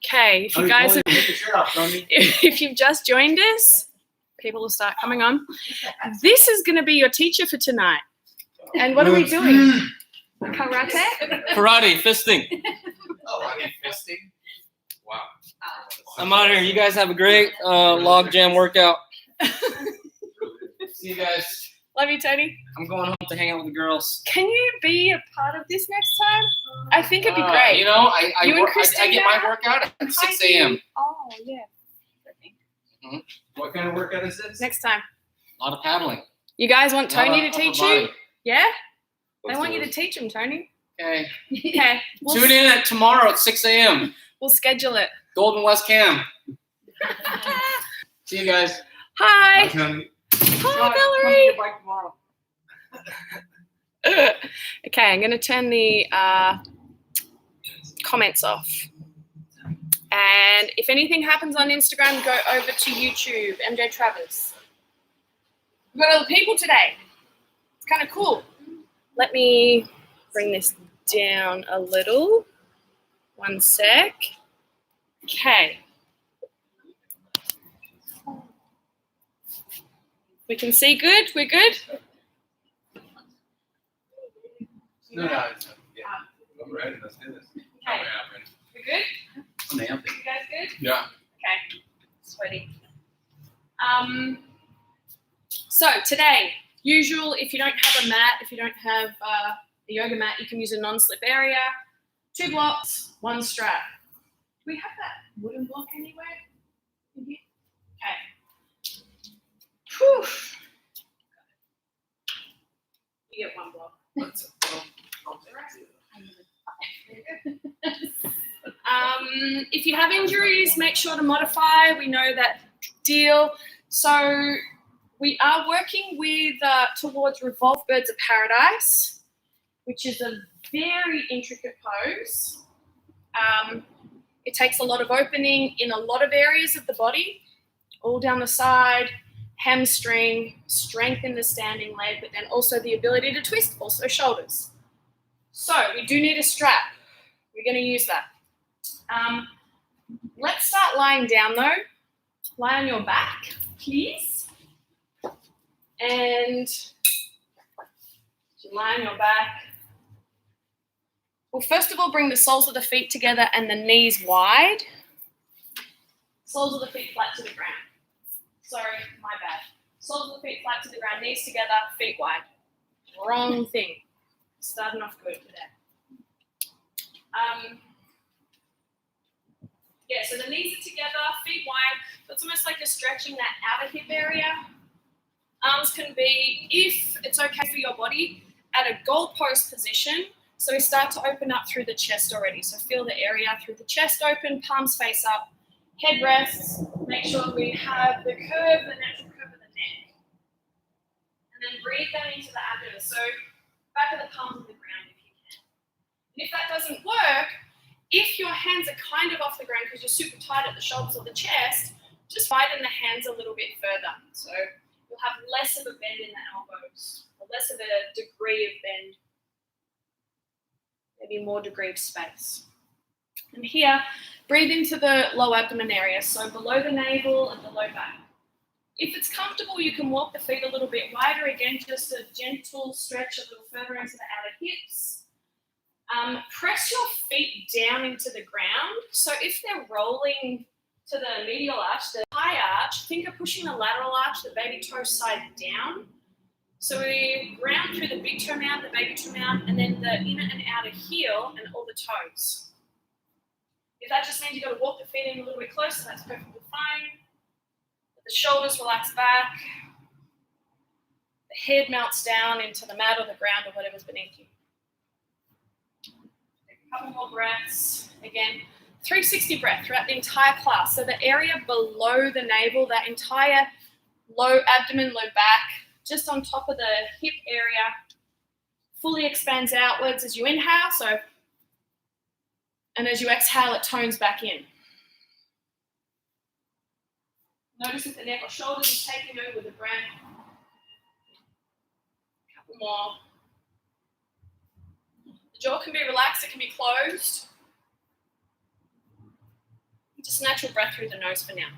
Okay, if you've just joined us, people will start coming on. This is going to be your teacher for tonight. And what are we doing? Karate? Karate, fisting. Karate, fisting? Wow. I'm out here. You guys have a great log jam workout. See you guys. Love you, Tony. I'm going home to hang out with the girls. Can you be a part of this next time? I think it'd be great. You know, I get my workout at 6 a.m. Oh, yeah. Mm-hmm. What kind of workout is this? Next time. A lot of paddling. You guys want Tony to teach you? Yeah? Let's I want do you it. to teach him, Tony. Okay. Okay. Tune in tomorrow at 6 a.m. We'll schedule it. Golden West Cam. See you guys. Hi. Tony. Hi, Valerie. Okay, I'm going to turn the comments off. And if anything happens on Instagram, go over to YouTube, MJ Travers. We've got other people today. It's kind of cool. Let me bring this down a little. One sec. Okay. We can see good? We're good? No, it's yeah. I'm ready. Let's do this. Okay. We good? Nailed it. You guys good? Yeah. Okay. Sweaty. So today, usual, if you don't have a mat, if you don't have a yoga mat, you can use a non-slip area. 2 blocks, 1 strap. Do we have that wooden block anywhere in here? Okay. Whew. You get 1 block. If you have injuries, make sure to modify. We know that deal. So we are working with towards Revolved Birds of Paradise, which is a very intricate pose. It takes a lot of opening in a lot of areas of the body, all down the side, hamstring, strength in the standing leg, but then also the ability to twist, also shoulders. So we do need a strap. We're going to use that. Let's start lying down though. Lie on your back, please. And you lie on your back. We'll first of all bring the soles of the feet together and the knees wide. Soles of the feet flat to the ground. Sorry, my bad. Soles of the feet flat to the ground, knees together, feet wide. Wrong thing. Starting off good for that. Yeah, so the knees are together, feet wide. So it's almost like you're stretching that outer hip area. Arms can be, if it's okay for your body, at a goalpost position. So we start to open up through the chest already. So feel the area through the chest open, palms face up, head rests. Make sure we have the curve, the natural curve of the neck. And then breathe down into the abdomen. So back of the palms of the ground if you can. And if that doesn't work, if your hands are kind of off the ground because you're super tight at the shoulders or the chest, just widen the hands a little bit further. So you'll have less of a bend in the elbows, or less of a degree of bend, maybe more degree of space. And here, breathe into the low abdomen area, so below the navel and the low back. If it's comfortable, you can walk the feet a little bit wider. Again, just a gentle stretch a little further into the outer hips. Press your feet down into the ground. So if they're rolling to the medial arch, the high arch, think of pushing the lateral arch, the baby toe side down. So we ground through the big toe mound, the baby toe mound, and then the inner and outer heel and all the toes. If that just means you've got to walk the feet in a little bit closer, that's perfectly fine. Let the shoulders relax back. The head melts down into the mat or the ground or whatever's beneath you. A couple more breaths. Again, 360 breath throughout the entire class. So the area below the navel, that entire low abdomen, low back, just on top of the hip area, fully expands outwards as you inhale. So, and as you exhale, it tones back in. Notice if the neck or shoulders is taking over the breath. A couple more. The Jaw can be relaxed, it can be closed. Just natural breath through the nose for now.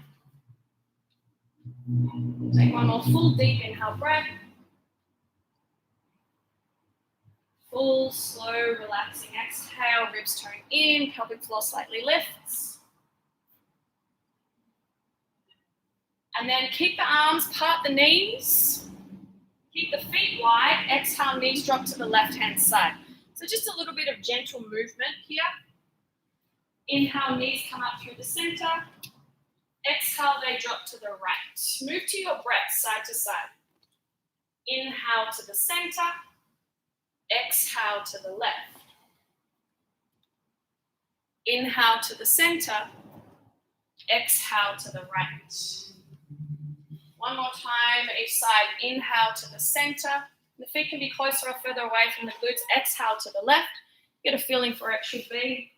Take one more full deep inhale breath. Full, slow, relaxing exhale, ribs tone in, pelvic floor slightly lifts. And then keep the arms, part the knees. Keep the feet wide. Exhale, knees drop to the left-hand side. So just a little bit of gentle movement here. Inhale, knees come up through the center. Exhale, they drop to the right. Move to your breath, side to side. Inhale to the center. Exhale to the left. Inhale to the center. Exhale to the right. One more time, each side. Inhale to the center. The feet can be closer or further away from the glutes. Exhale to the left. Get a feeling for it should be.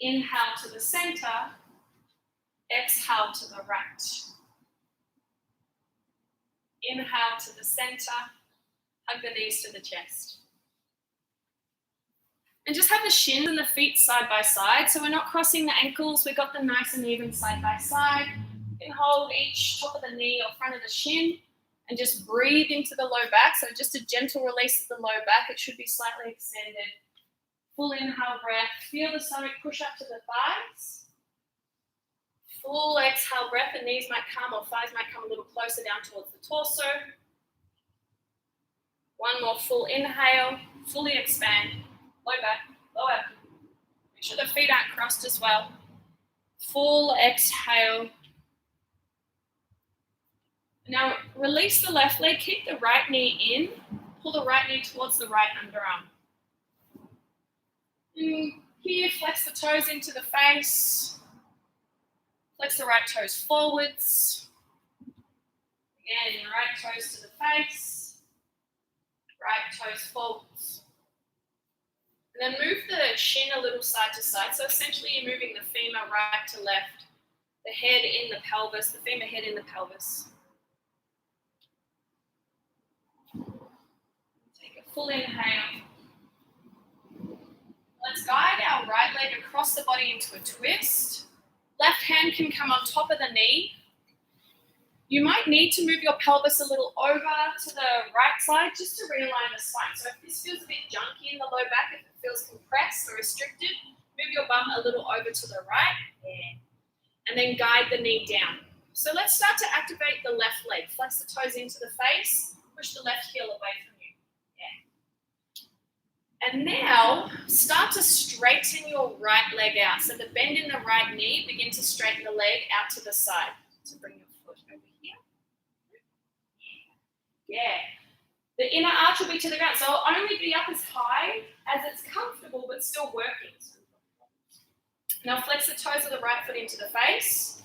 Inhale to the center. Exhale to the right. Inhale to the center. Hug the knees to the chest. And just have the shins and the feet side by side. So we're not crossing the ankles. We've got them nice and even side by side. You can hold each top of the knee or front of the shin and just breathe into the low back. So just a gentle release of the low back. It should be slightly extended. Full inhale breath. Feel the stomach push up to the thighs. Full exhale breath. The knees might come or thighs might come a little closer down towards the torso. One more full inhale. Fully expand. Low back. Lower. Make sure the feet aren't crossed as well. Full exhale. Now release the left leg. Keep the right knee in. Pull the right knee towards the right underarm. And here, flex the toes into the face. Flex the right toes forwards. Again, right toes to the face. Right toes forwards. And then move the shin a little side to side. So essentially you're moving the femur right to left. The head in the pelvis, the femur head in the pelvis. Take a full inhale. Let's guide our right leg across the body into a twist. Left hand can come on top of the knee. You might need to move your pelvis a little over to the right side just to realign the spine. So if this feels a bit junky in the low back, if it feels compressed or restricted, move your bum a little over to the right. Yeah. And then guide the knee down. So let's start to activate the left leg. Flex the toes into the face. Push the left heel away from you. Yeah. And now start to straighten your right leg out. So the bend in the right knee, begin to straighten the leg out to the side. So bring your foot over here. Yeah. The inner arch will be to the ground. So it'll only be up as high as it's comfortable, but still working. Now flex the toes of the right foot into the face.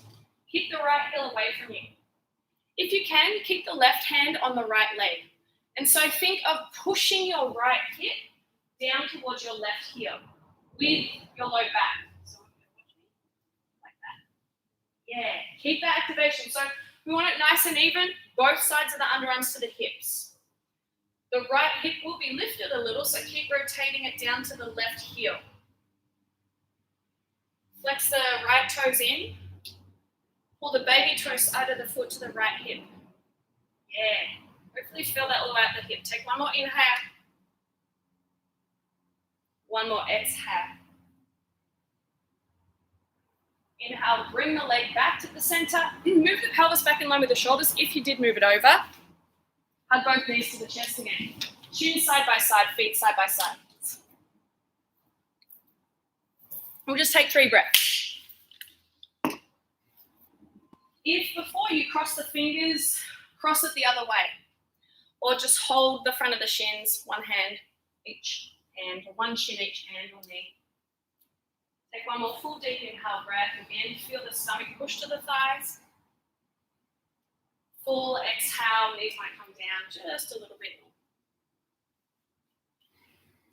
Keep the right heel away from you. If you can, keep the left hand on the right leg. And so think of pushing your right hip down towards your left heel with your low back. So like that. Yeah, keep that activation. So we want it nice and even, both sides of the underarms to the hips. The right hip will be lifted a little, so keep rotating it down to the left heel. Flex the right toes in. Pull the baby toe side of the foot to the right hip. Yeah. Hopefully feel that all the way up the hip. Take one more inhale. One more exhale. Inhale, bring the leg back to the center. Move the pelvis back in line with the shoulders if you did move it over. Hug both knees to the chest again. Shins side by side, feet side by side. We'll just take 3 breaths. If before you cross the fingers, cross it the other way. Or just hold the front of the shins, one hand each hand, or one shin each hand or knee. Take one more full deep inhale breath. Again, feel the stomach push to the thighs. Full exhale, knees might come down just a little bit more.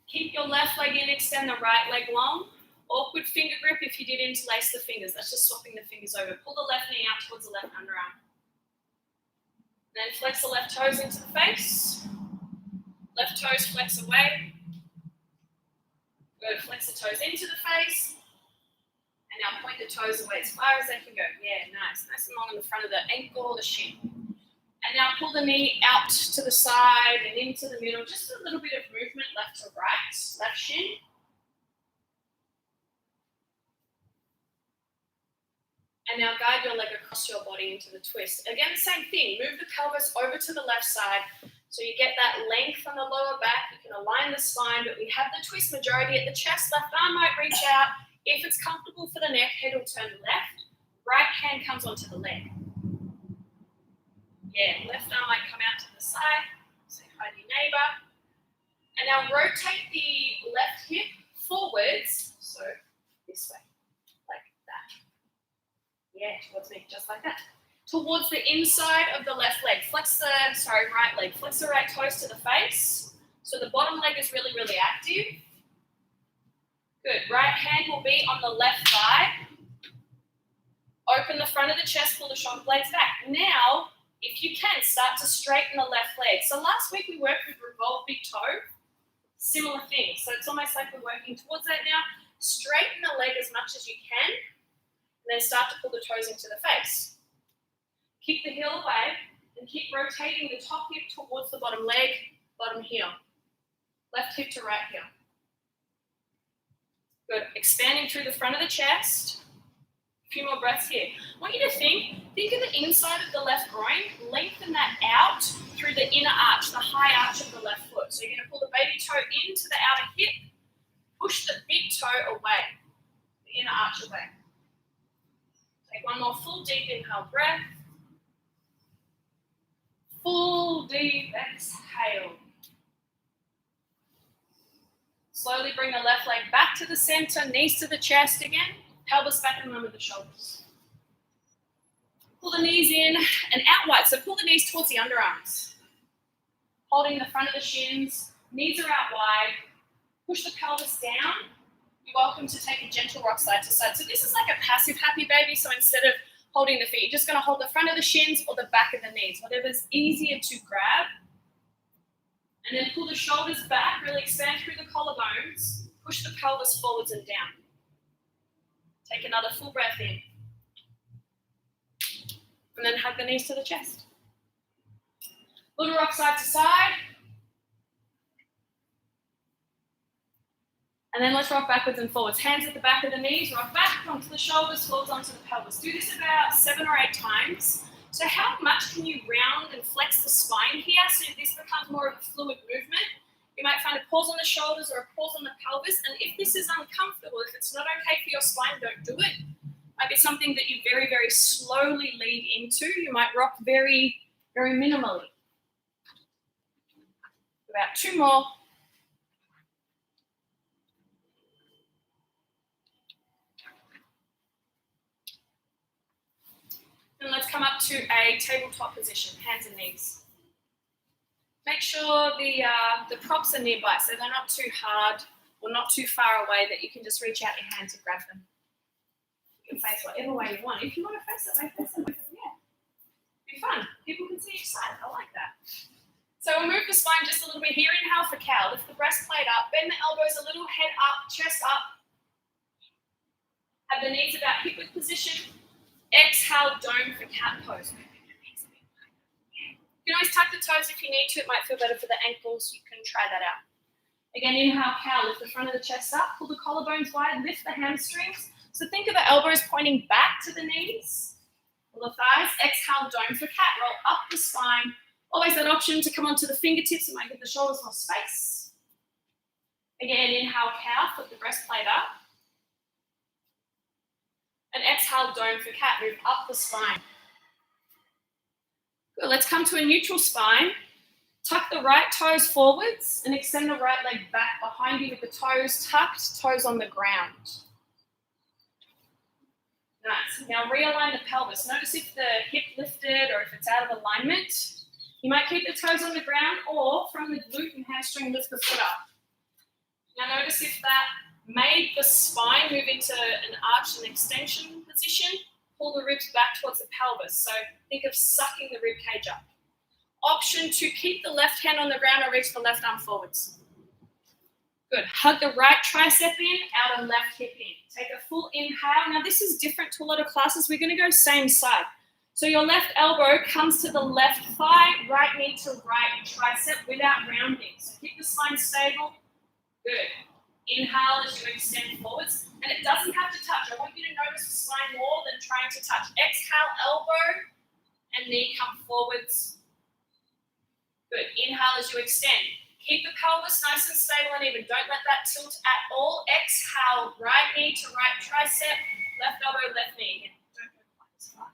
Keep your left leg in, extend the right leg long. Awkward finger grip if you did interlace the fingers. That's just swapping the fingers over. Pull the left knee out towards the left underarm. Then flex the left toes into the face. Left toes flex away. Good. Flex the toes into the face. And now point the toes away as far as they can go. Yeah, nice. Nice and long in the front of the ankle or the shin. And now pull the knee out to the side and into the middle. Just a little bit of movement left to right. Left shin. And now guide your leg across your body into the twist. Again, same thing. Move the pelvis over to the left side so you get that length on the lower back. You can align the spine, but we have the twist majority at the chest. Left arm might reach out. If it's comfortable for the neck, head will turn left. Right hand comes onto the leg. Yeah, left arm might come out to the side. Say hi to your neighbor. And now rotate the left hip forwards. So this way, like that. Yeah, towards me, just like that. Towards the inside of the left leg. Right leg. Flex the right toes to the face. So the bottom leg is really, really active. Good. Right hand will be on the left thigh. Open the front of the chest, pull the shoulder blades back. Now, if you can, start to straighten the left leg. So last week we worked with revolved big toe. Similar thing. So it's almost like we're working towards that now. Straighten the leg as much as you can. And then start to pull the toes into the face. Keep the heel away and keep rotating the top hip towards the bottom leg, bottom heel. Left hip to right heel. Good. Expanding through the front of the chest. A few more breaths here. I want you to think of the inside of the left groin. Lengthen that out through the inner arch, the high arch of the left foot. So you're going to pull the baby toe into the outer hip. Push the big toe away. The inner arch away. Take one more full deep inhale breath. Full deep exhale. Slowly bring the left leg back to the center, knees to the chest again, pelvis back in line with the shoulders. Pull the knees in and out wide, so pull the knees towards the underarms. Holding the front of the shins, knees are out wide, push the pelvis down. You're welcome to take a gentle rock side to side. So this is like a passive happy baby, so instead of holding the feet, you're just going to hold the front of the shins or the back of the knees, whatever's easier to grab. And then pull the shoulders back, really expand through the collarbones. Push the pelvis forwards and down. Take another full breath in. And then hug the knees to the chest. Little rock side to side. And then let's rock backwards and forwards. Hands at the back of the knees, rock back onto the shoulders, forwards onto the pelvis. Do this about 7 or 8 times. So how much can you round and flex the spine here so this becomes more of a fluid movement? You might find a pause on the shoulders or a pause on the pelvis. And if this is uncomfortable, if it's not okay for your spine, don't do it. It might be something that you very, very slowly lead into. You might rock very, very minimally. About 2 more. And let's come up to a tabletop position, hands and knees. Make sure the props are nearby, so they're not too hard or not too far away that you can just reach out your hand to grab them. You can face whatever way you want. If you want to face that way, face that way. Yeah. Be fun. People can see each side. I like that. So we'll move the spine just a little bit here. Inhale for cow. Lift the breastplate up. Bend the elbows a little, head up, chest up. Have the knees about hip width position. Exhale, dome for cat pose. You can always tuck the toes if you need to. It might feel better for the ankles. You can try that out. Again, inhale, cow. Lift the front of the chest up. Pull the collarbones wide. Lift the hamstrings. So think of the elbows pointing back to the knees. Pull the thighs. Exhale, dome for cat. Roll up the spine. Always that option to come onto the fingertips. It might give the shoulders more space. Again, inhale, cow. Flip the breastplate up. And exhale, dome for cat. Move up the spine. Good. Let's come to a neutral spine. Tuck the right toes forwards and extend the right leg back behind you with the toes tucked, toes on the ground. Nice. Now realign the pelvis. Notice if the hip lifted or if it's out of alignment. You might keep the toes on the ground or from the glute and hamstring lift the foot up. Now notice if that made the spine move into an arch and extension position. Pull the ribs back towards the pelvis. So think of sucking the rib cage up. Option to keep the left hand on the ground or reach the left arm forwards. Good. Hug the right tricep in, outer left hip in. Take a full inhale. Now this is different to a lot of classes. We're going to go same side. So your left elbow comes to the left thigh, right knee to right tricep without rounding. So keep the spine stable. Good. Inhale as you extend forwards. And it doesn't have to touch. I want you to notice the spine more than trying to touch. Exhale, elbow and knee come forwards. Good. Inhale as you extend. Keep the pelvis nice and stable and even. Don't let that tilt at all. Exhale, right knee to right tricep, left elbow, left knee. Don't go quite as far.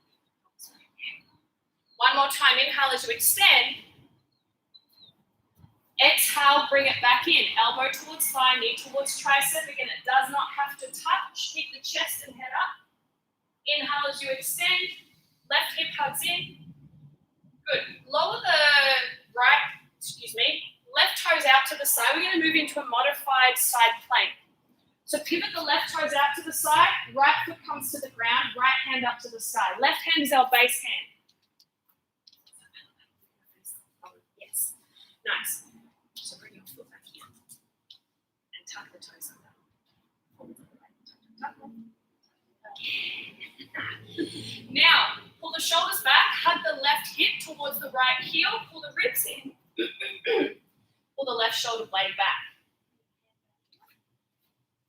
One more time. Inhale as you extend. Exhale, bring it back in. Elbow towards thigh, knee towards tricep. Again, it does not have to touch. Keep the chest and head up. Inhale as you extend. Left hip hugs in. Good. Lower the left toes out to the side. We're going to move into a modified side plank. So pivot the left toes out to the side. Right foot comes to the ground. Right hand up to the sky. Left hand is our base hand. Yes. Nice. So bring your foot back here and tuck the toes under. Now, pull the shoulders back, hug the left hip towards the right heel, pull the ribs in, pull the left shoulder blade back.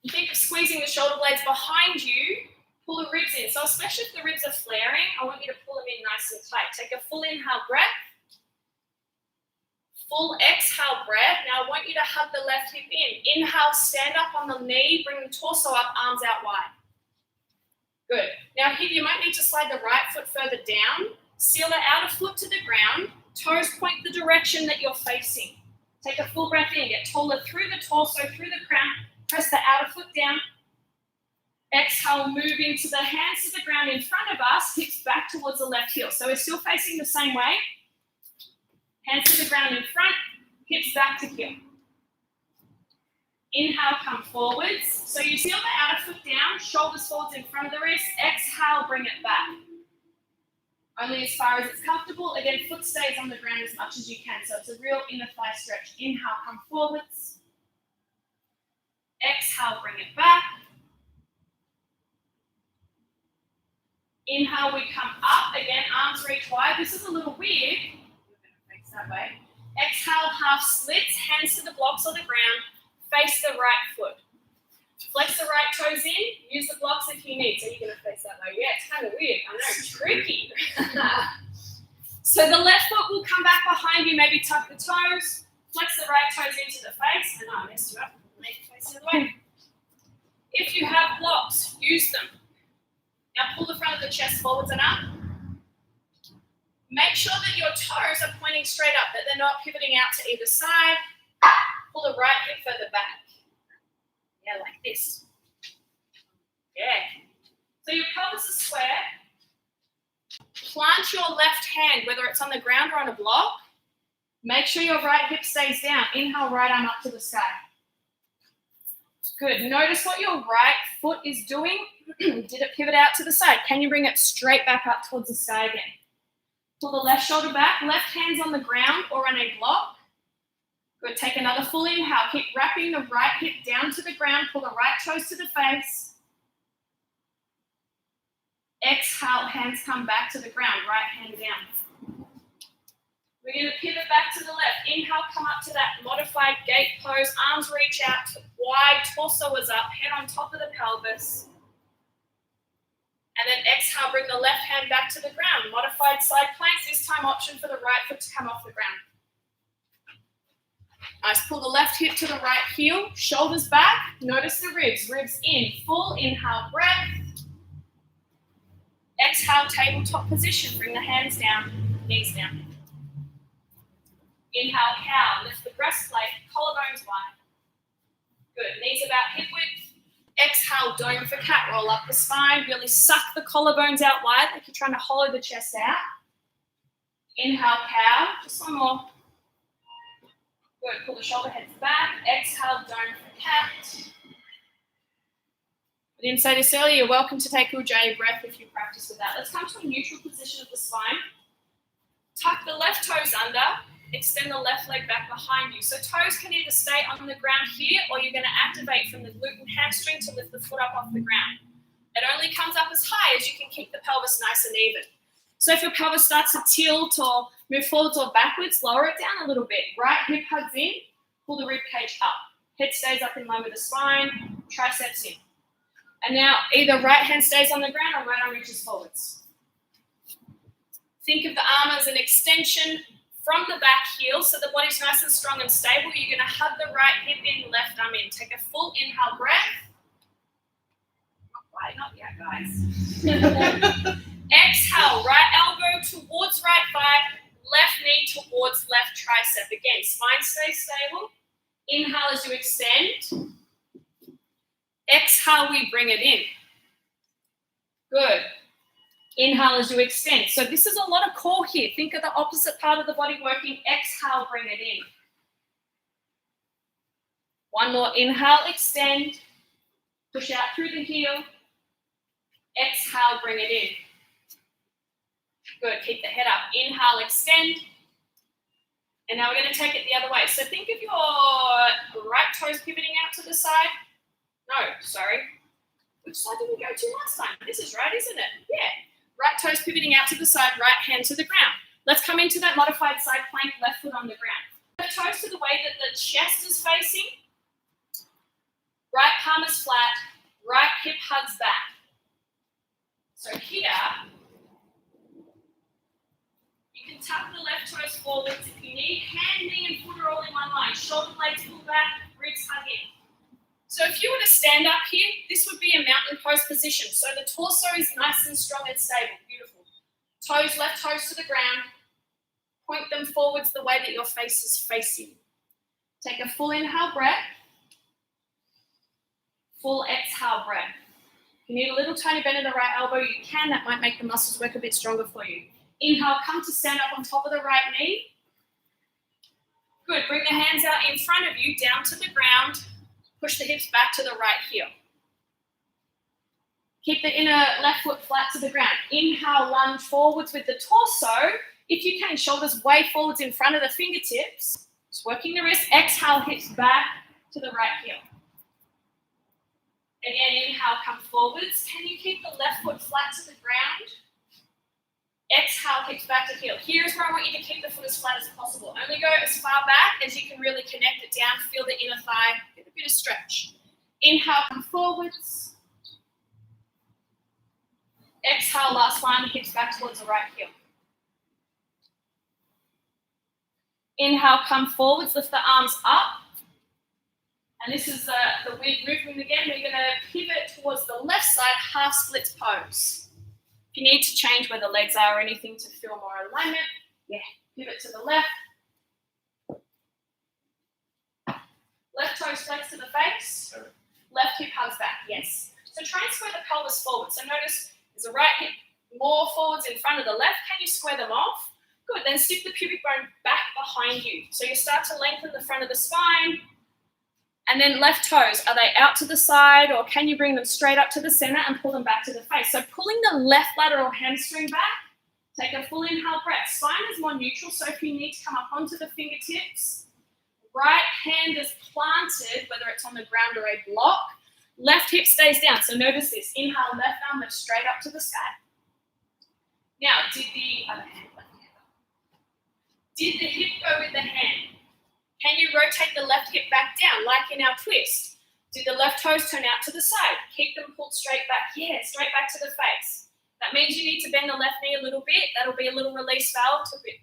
You think of squeezing the shoulder blades behind you, pull the ribs in. So especially if the ribs are flaring, I want you to pull them in nice and tight. Take a full inhale breath. Full exhale breath. Now I want you to hug the left hip in. Inhale, stand up on the knee, bring the torso up, arms out wide. Good. Now here you might need to slide the right foot further down. Seal the outer foot to the ground. Toes point the direction that you're facing. Take a full breath in. Get taller through the torso, through the crown. Press the outer foot down. Exhale, move into the hands to the ground in front of us. Hips back towards the left heel. So we're still facing the same way. Hands to the ground in front, hips back to heel. Inhale, come forwards. So you seal the outer foot down, shoulders forwards in front of the wrist. Exhale, bring it back. Only as far as it's comfortable. Again, foot stays on the ground as much as you can. So it's a real inner thigh stretch. Inhale, come forwards. Exhale, bring it back. Inhale, we come up. Again, arms reach wide. This is a little weird. That way. Exhale, half slits, hands to the blocks or the ground, face the right foot. Flex the right toes in, use the blocks if you need. So you're going to face that way. Yeah, it's kind of weird. I know, tricky. So the left foot will come back behind you, maybe tuck the toes, flex the right toes into the face, and I messed you up. Make it face the other way. If you have blocks, use them. Now pull the front of the chest forwards and up. Make sure that your toes are pointing straight up, that they're not pivoting out to either side. Pull the right hip further back. Yeah, like this. Yeah. So your pelvis is square. Plant your left hand, whether it's on the ground or on a block. Make sure your right hip stays down. Inhale, right arm up to the sky. Good. Notice what your right foot is doing. Did it pivot out to the side? Can you bring it straight back up towards the sky again? Pull the left shoulder back, left hand's on the ground or on a block. Good, take another full inhale. Keep wrapping the right hip down to the ground. Pull the right toes to the face. Exhale, hands come back to the ground, right hand down. We're going to pivot back to the left. Inhale, come up to that modified gate pose. Arms reach out wide, torso is up, head on top of the pelvis. And then exhale, bring the left hand back to the ground. Modified side planks, this time option for the right foot to come off the ground. Nice, pull the left hip to the right heel, shoulders back. Notice the ribs, ribs in. Full inhale, breath. Exhale, tabletop position. Bring the hands down, knees down. Inhale, cow. Lift the breastplate, collarbones wide. Good, knees about hip width. Exhale, dome for cat. Roll up the spine. Really suck the collarbones out wide like you're trying to hollow the chest out. Inhale, cow. Just one more. Good. Pull the shoulder heads back. Exhale, dome for cat. I didn't say this earlier. You're welcome to take Ujjayi breath if you practice with that. Let's come to a neutral position of the spine. Tuck the left toes under. extend the left leg back behind you. So toes can either stay on the ground here, or you're going to activate from the glute and hamstring to lift the foot up off the ground. It only comes up as high as you can keep the pelvis nice and even. So if your pelvis starts to tilt or move forwards or backwards, lower it down a little bit. Right hip hugs in, pull the rib cage up. Head stays up in line with the spine, triceps in. And now either right hand stays on the ground or right arm reaches forwards. Think of the arm as an extension from the back heel, so the body's nice and strong and stable. You're going to hug the right hip in, left arm in. Take a full inhale breath. Not yet, guys. Exhale, right elbow towards right thigh, left knee towards left tricep. Again, spine stays stable. Inhale as you extend. Exhale, we bring it in. Good. Inhale as you extend. So this is a lot of core here. Think of the opposite part of the body working. Exhale, bring it in. One more. Inhale, extend. Push out through the heel. Exhale, bring it in. Good. Keep the head up. Inhale, extend. And now we're going to take it the other way. So think of your right toes pivoting out to the side. No, sorry. Which side did we go to last time? This is right, isn't it? Yeah. Right toes pivoting out to the side, right hand to the ground. Let's come into that modified side plank, left foot on the ground. Left toes to the way that the chest is facing. Right palm is flat, right hip hugs back. So here, you can tuck the left toes forwards. If you need, hand, knee, and foot are all in one line. Shoulder blades pull back, ribs hug in. So if you were to stand up here, this would be a mountain pose position. So the torso is nice and strong and stable. Beautiful. Toes, left toes to the ground. Point them forwards the way that your face is facing. Take a full inhale breath. Full exhale breath. If you need a little tiny bend in the right elbow, you can. That might make the muscles work a bit stronger for you. Inhale, come to stand up on top of the right knee. Good. Bring the hands out in front of you, down to the ground. Push the hips back to the right heel. Keep the inner left foot flat to the ground. Inhale, lunge forwards with the torso. If you can, shoulders way forwards in front of the fingertips. Just working the wrist. Exhale, hips back to the right heel. Again, inhale, come forwards. Can you keep the left foot flat to the ground? Exhale, hips back to heel. Here's where I want you to keep the foot as flat as possible. Only go as far back as you can really connect it down. Feel the inner thigh. Get a bit of stretch. Inhale, come forwards. Exhale, last one. Hips back towards the right heel. Inhale, come forwards. Lift the arms up. And this is the weird movement again. We're going to pivot towards the left side, half splits pose. If you need to change where the legs are or anything to feel more alignment, yeah, pivot to the left. Left toe flex to the face. Left hip hugs back, yes. So try and square the pelvis forward. So notice there's a right hip more forwards in front of the left. Can you square them off? Good, then stick the pubic bone back behind you. So you start to lengthen the front of the spine. And then left toes, are they out to the side, or can you bring them straight up to the center and pull them back to the face? So pulling the left lateral hamstring back, take a full inhale breath. Spine is more neutral, so if you need to come up onto the fingertips, right hand is planted, whether it's on the ground or a block, left hip stays down. So notice this, inhale, left arm lifts straight up to the sky. Now, did the other hand, did the hip go with the hand? Can you rotate the left hip back down, like in our twist? Do the left toes turn out to the side? Keep them pulled straight back. Yeah, straight back to the face. That means you need to bend the left knee a little bit. That'll be a little release valve to be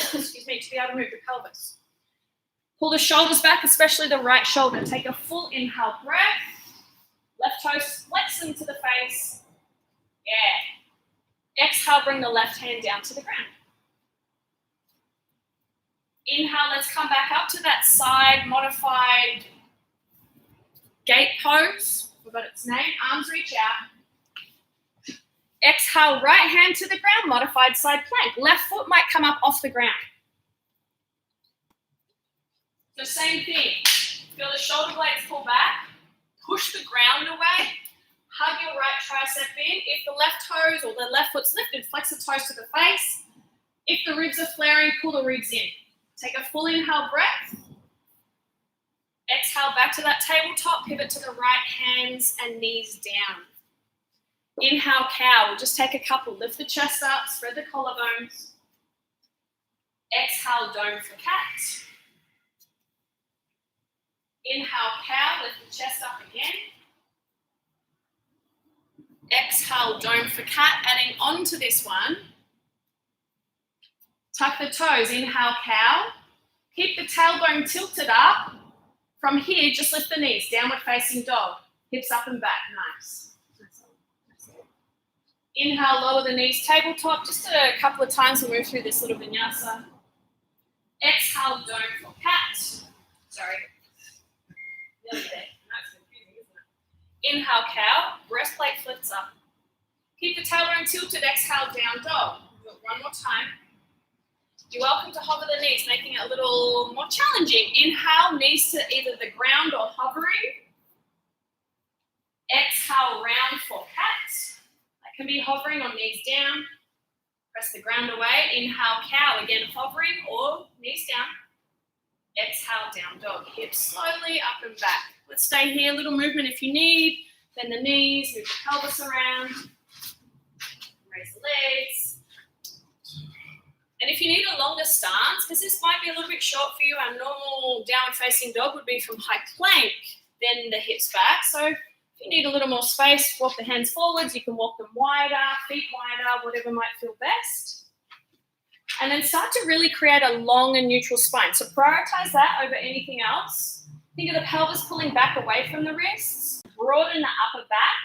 able to move the pelvis. Pull the shoulders back, especially the right shoulder. Take a full inhale breath. Left toes flex into the face. Yeah. Exhale, bring the left hand down to the ground. Inhale, let's come back up to that side modified gate pose. We've got its name. Arms reach out. Exhale, right hand to the ground, modified side plank. Left foot might come up off the ground. So same thing. Feel the shoulder blades pull back. Push the ground away. Hug your right tricep in. If the left toes or the left foot's lifted, flex the toes to the face. If the ribs are flaring, pull the ribs in. Take a full inhale breath. Exhale back to that tabletop, pivot to the right, hands and knees down. Inhale, cow. We'll just take a couple. Lift the chest up, spread the collarbones. Exhale, dome for cat. Inhale, cow. Lift the chest up again. Exhale, dome for cat. Adding on to this one. Tuck the toes. Inhale, cow. Keep the tailbone tilted up. From here, just lift the knees. Downward facing dog. Hips up and back. Nice. Inhale, lower the knees, tabletop. Just a couple of times we'll move through this little vinyasa. Exhale, dome for cat. Sorry. Nearly there. That's confusing, isn't it? Inhale, cow. Breastplate flips up. Keep the tailbone tilted. Exhale, down dog. One more time. You're welcome to hover the knees, making it a little more challenging. Inhale, knees to either the ground or hovering. Exhale, round for cat. That can be hovering or knees down. Press the ground away. Inhale, cow. Again, hovering or knees down. Exhale, down dog. Hips slowly up and back. Let's stay here. Little movement if you need. Bend the knees, move the pelvis around. Raise the legs. And if you need a longer stance, because this might be a little bit short for you, our normal downward facing dog would be from high plank, then the hips back. So if you need a little more space, walk the hands forwards. You can walk them wider, feet wider, whatever might feel best. And then start to really create a long and neutral spine. So prioritize that over anything else. Think of the pelvis pulling back away from the wrists. Broaden the upper back.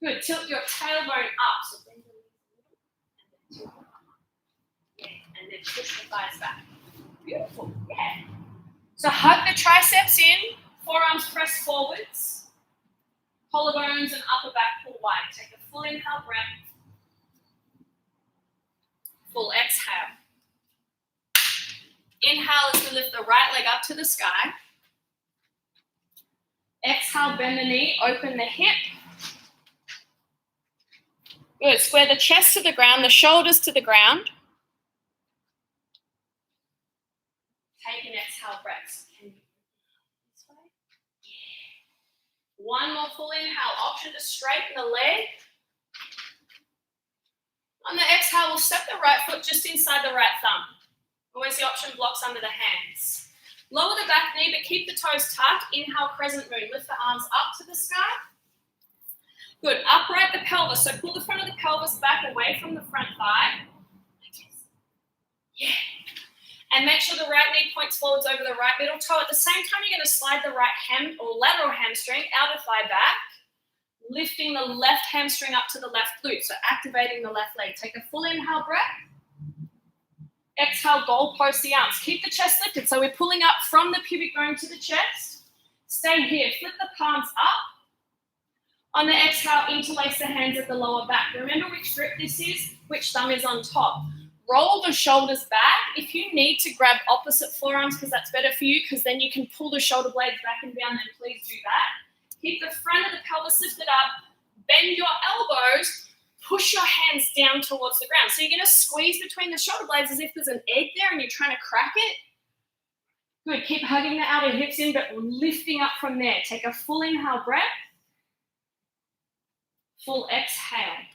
Good. Tilt your tailbone up. So bend the knees a little and then tilt. Yeah, and then push the thighs back. Beautiful. Yeah. So hug the triceps in. Forearms press forwards. Collarbones and upper back pull wide. Take a full inhale breath. Full exhale. Inhale is to lift the right leg up to the sky. Exhale, bend the knee, open the hip. Good. Square the chest to the ground, the shoulders to the ground. Take an exhale breath. Can you this way? Yeah. One more full inhale. Option to straighten the leg. On the exhale, we'll step the right foot just inside the right thumb. Always the option blocks under the hands. Lower the back knee, but keep the toes tucked. Inhale, crescent moon. Lift the arms up to the sky. Good. Upright the pelvis. So pull the front of the pelvis back away from the front thigh. Yeah. And make sure the right knee points forwards over the right middle toe. At the same time, you're going to slide the right ham or lateral hamstring, outer thigh back, lifting the left hamstring up to the left glute. So activating the left leg. Take a full inhale breath. Exhale, goalpost the arms. Keep the chest lifted. So we're pulling up from the pubic bone to the chest. Stay here. Flip the palms up. On the exhale, interlace the hands at the lower back. Remember which grip this is, which thumb is on top. Roll the shoulders back. If you need to grab opposite forearms because that's better for you, because then you can pull the shoulder blades back and down, then please do that. Keep the front of the pelvis lifted up. Bend your elbows. Push your hands down towards the ground. So you're going to squeeze between the shoulder blades as if there's an egg there and you're trying to crack it. Good. Keep hugging the outer hips in, but lifting up from there. Take a full inhale breath. Full exhale.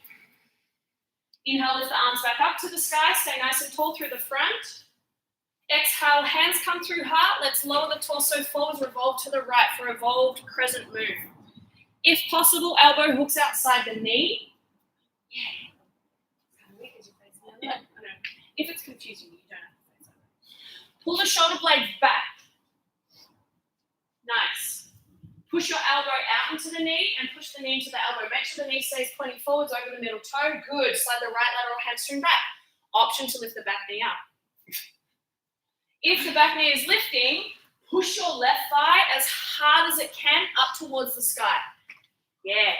Inhale, lift the arms back up to the sky. Stay nice and tall through the front. Exhale, hands come through heart. Let's lower the torso forwards, revolve to the right for Revolved Crescent Lunge. If possible, elbow hooks outside the knee. Yeah. If it's confusing you, don't have to face over. Pull the shoulder blades back. Nice. Push your elbow out into the knee and push the knee into the elbow. Make sure the knee stays pointing forwards over the middle toe. Good. Slide the right lateral hamstring back. Option to lift the back knee up. If the back knee is lifting, push your left thigh as hard as it can up towards the sky. Yeah.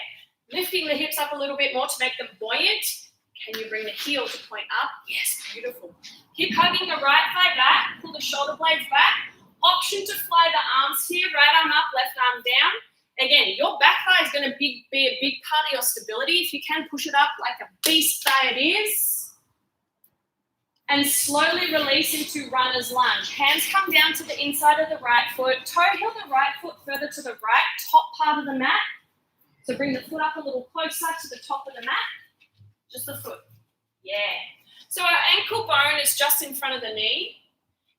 Lifting the hips up a little bit more to make them buoyant. Can you bring the heel to point up? Yes, beautiful. Keep hugging the right thigh back. Pull the shoulder blades back. Option to fly the arms here. Right arm up, left arm down. Again, your back thigh is going to be a big part of your stability. If you can push it up like a beast thigh it is. And slowly release into runner's lunge. Hands come down to the inside of the right foot. Toe heel the right foot further to the right, top part of the mat. So bring the foot up a little closer to the top of the mat. Just the foot. Yeah. So our ankle bone is just in front of the knee.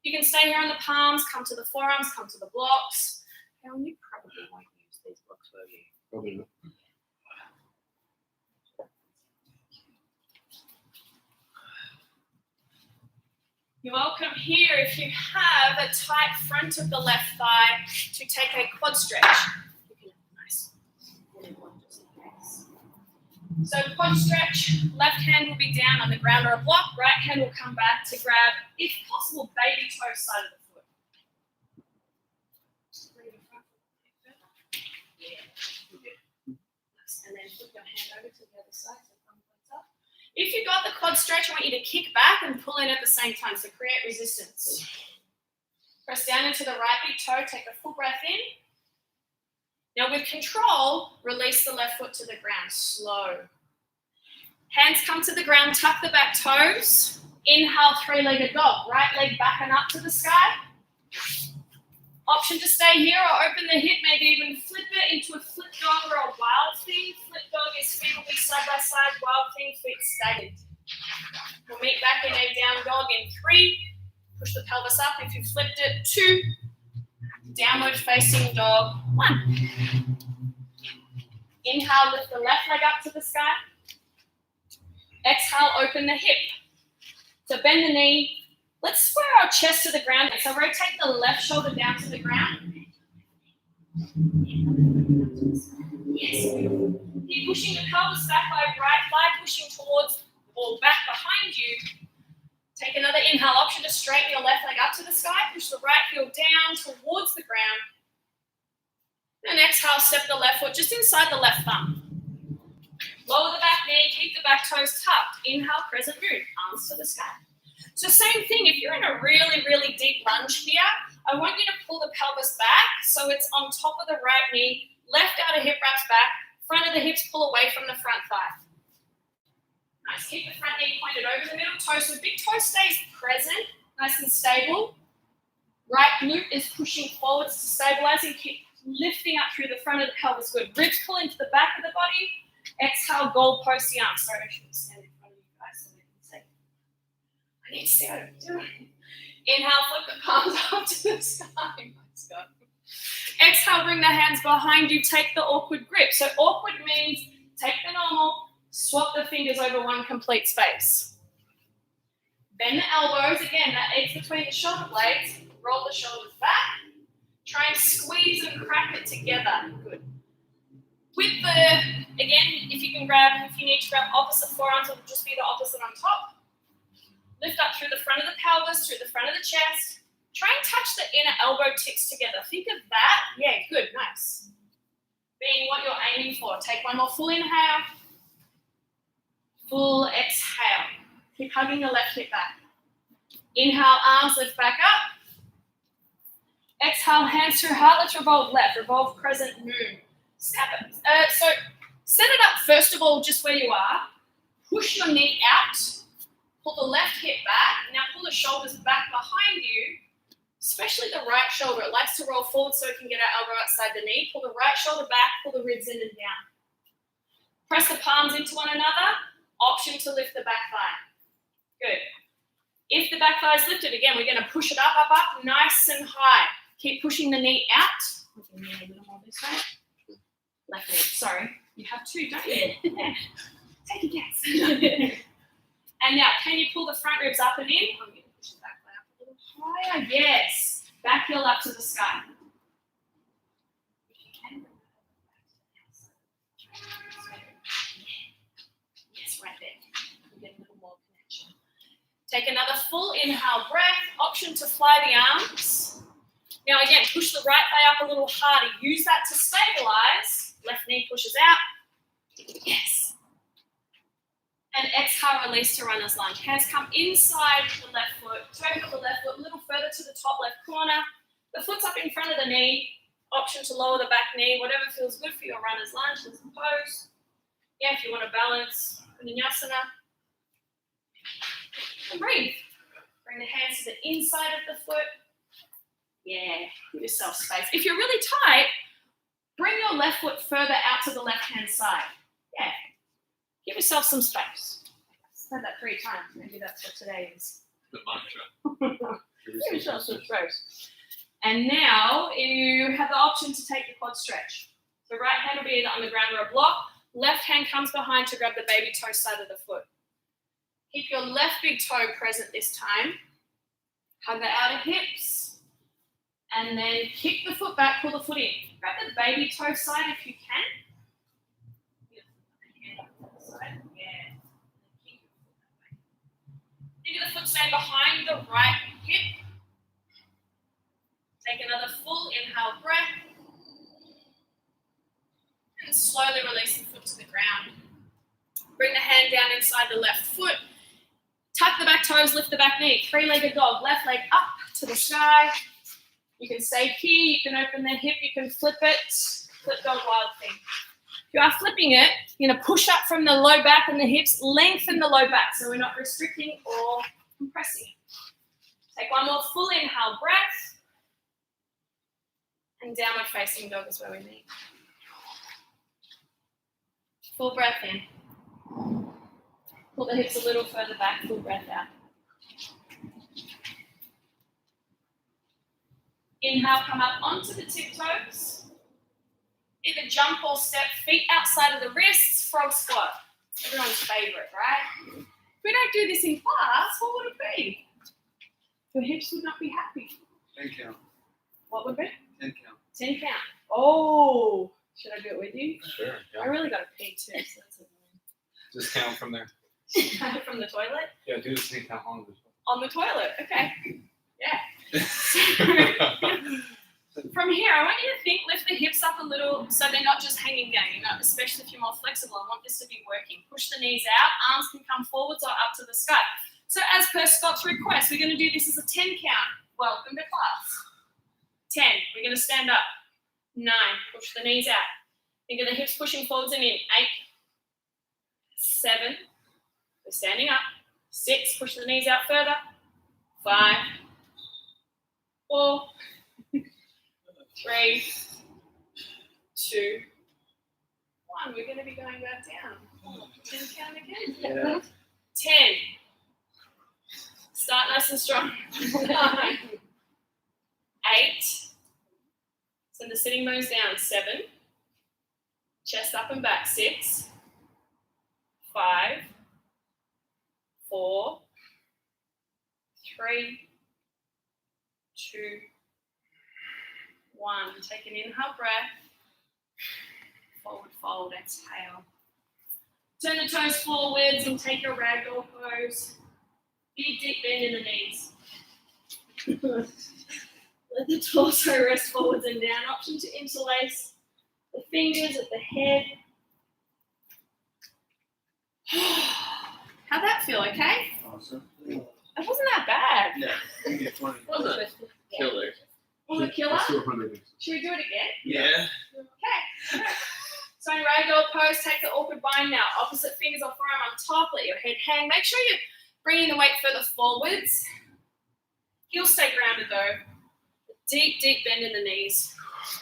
You can stay here on the palms, come to the forearms, come to the blocks. Helen, you probably won't use these blocks, will you? Probably not. You're welcome here if you have a tight front of the left thigh to take a quad stretch. Nice. So quad stretch, left hand will be down on the ground or a block, right hand will come back to grab, if possible, baby toe side of the foot. Bring your front foot further. Yeah. Nice. And then put your hand over to the other side. So thumb points up. If you got the quad stretch, I want you to kick back and pull in at the same time, so create resistance. Press down into the right big toe, take a full breath in. Now with control, release the left foot to the ground, slow. Hands come to the ground, tuck the back toes. Inhale, three-legged dog, right leg back and up to the sky. Option to stay here or open the hip, maybe even flip it into a flip dog or a wild thing. Flip dog is feet will be side by side, wild thing, feet staggered. We'll meet back in a down dog in 3. Push the pelvis up if you flipped it. 2. Downward facing dog. 1. Inhale, lift the left leg up to the sky. Exhale, open the hip. So bend the knee. Let's square our chest to the ground. So rotate the left shoulder down to the ground. Yes. Keep pushing the pelvis back by right thigh, pushing towards or back behind you. Take another inhale. Option to straighten your left leg up to the sky. Push the right heel down towards the ground. And exhale, step the left foot just inside the left thumb. Lower the back knee, keep the back toes tucked. Inhale, crescent moon, arms to the sky. So same thing, if you're in a really, really deep lunge here, I want you to pull the pelvis back so it's on top of the right knee, left outer hip wraps back, front of the hips pull away from the front thigh. Nice, keep the front knee pointed over the middle toe, so big toe stays present, nice and stable. Right glute is pushing forwards to stabilize and keep lifting up through the front of the pelvis, good. Ribs pull into the back of the body. Exhale, goal post the arms. Sorry, I should stand in front of you guys so they can see. I need to see what I'm doing. Inhale, flip the palms up to the sky. Let's go. Exhale, bring the hands behind you. Take the awkward grip. So awkward means take the normal, swap the fingers over one complete space. Bend the elbows. Again, that edge between the shoulder blades. Roll the shoulders back. Try and squeeze and crack it together. Good. With the, again, if you need to grab opposite forearms, it will just be the opposite on top. Lift up through the front of the pelvis, through the front of the chest. Try and touch the inner elbow tips together. Think of that. Yeah, good, nice. Being what you're aiming for. Take one more full inhale. Full exhale. Keep hugging the left hip back. Inhale, arms lift back up. Exhale, hands to heart. Let's revolve left. Revolve crescent moon. So set it up first of all just where you are. Push your knee out. Pull the left hip back. Now pull the shoulders back behind you, especially the right shoulder. It likes to roll forward so we can get our elbow outside the knee. Pull the right shoulder back. Pull the ribs in and down. Press the palms into one another. Option to lift the back thigh. Good. If the back thigh is lifted, again, we're going to push it up, nice and high. Keep pushing the knee out. A little more this way. Left knee, sorry. You have 2, don't you? Yeah. Take a guess. And now, can you pull the front ribs up and in? I'm going to push the back leg up a little higher. Yes. Back heel up to the sky. If you can, bring that back to the outside. Yes, right there. You get a little more connection. Take another full inhale breath. Option to fly the arms. Now again, push the right thigh up a little harder. Use that to stabilize. Left knee pushes out. Yes. And exhale, release to runner's lunge. Hands come inside the left foot. Toe of the left foot, a little further to the top left corner. The foot's up in front of the knee. Option to lower the back knee. Whatever feels good for your runner's lunge. Listen pose. Yeah, if you want to balance, Vinyasana. And breathe. Bring the hands to the inside of the foot. Yeah, give yourself space. If you're really tight, bring your left foot further out to the left-hand side. Yeah, give yourself some space. I've said that 3 times. Maybe that's what today is. The mantra. Give yourself some space. And now you have the option to take the quad stretch. The right hand will be either on the ground or a block. Left hand comes behind to grab the baby toe side of the foot. Keep your left big toe present this time. Hug the outer hips. And then kick the foot back, pull the foot in. Grab the baby toe side if you can. Yeah. Think of the foot stay behind the right hip. Take another full inhale breath. And slowly release the foot to the ground. Bring the hand down inside the left foot. Tuck the back toes, lift the back knee. 3-legged dog, left leg up to the sky. You can stay here, you can open the hip, you can flip it. Flip dog, wild thing. If you are flipping it, you're going to push up from the low back and the hips, lengthen the low back so we're not restricting or compressing. Take one more full inhale breath. And downward facing dog is where we meet. Full breath in. Pull the hips a little further back, full breath out. Inhale, come up onto the tiptoes. Either jump or step, feet outside of the wrists, frog squat. Everyone's favorite, right? If we don't do this in class, what would it be? Your hips would not be happy. 10 count. What would be? 10 count. 10 count. Oh, should I do it with you? Sure. I really got to pee too, so that's annoying. Just count from there. From the toilet? Yeah, do the 10 count on the On the toilet, okay. Yeah. From here, I want you to lift the hips up a little so they're not just hanging down, especially if you're more flexible. I want this to be working. Push the knees out, arms can come forwards or up to the sky. So as per Scott's request, we're going to do this as a 10 count. Welcome to class. 10, we're going to stand up. 9, push the knees out. Think of the hips pushing forwards and in. 8, 7, we're standing up. 6, push the knees out further. 5, 4, 3, 2, 1. We're going to be going back down. 10 count again. Yeah. 10. Start nice and strong. 9, 8. Send the sitting bones down. 7. Chest up and back. 6, 5, 4, 3, 2, 1. Take an inhale breath. Forward fold, exhale. Turn the toes forwards and take your ragdoll pose. Big deep bend in the knees. Let the torso rest forwards and down. Option to interlace the fingers at the head. How'd that feel, okay? Awesome. It wasn't that bad. Yeah. You get 20. Was it? Killer. Was it killer? Let's do 100. Should we do it again? Yeah. Okay. So in ragdoll pose, take the awkward bind now. Opposite fingers or forearm on top. Let your head hang. Make sure you're bringing the weight further forwards. Heels stay grounded though. Deep, deep bend in the knees.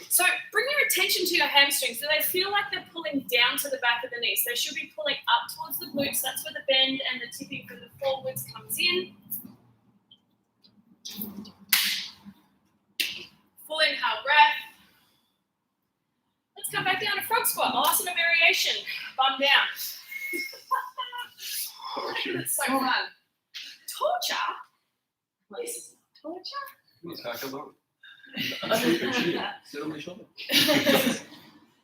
So bring your attention to your hamstrings. Do they feel like they're pulling down to the back of the knees? They should be pulling up towards the glutes. That's where the bend and the tipping from the forwards comes in. Full inhale breath. Let's come back down to frog squat. Awesome variation. Bum down. It's so fun. Torture? This is not torture. It's back alone. Sit on my shoulder.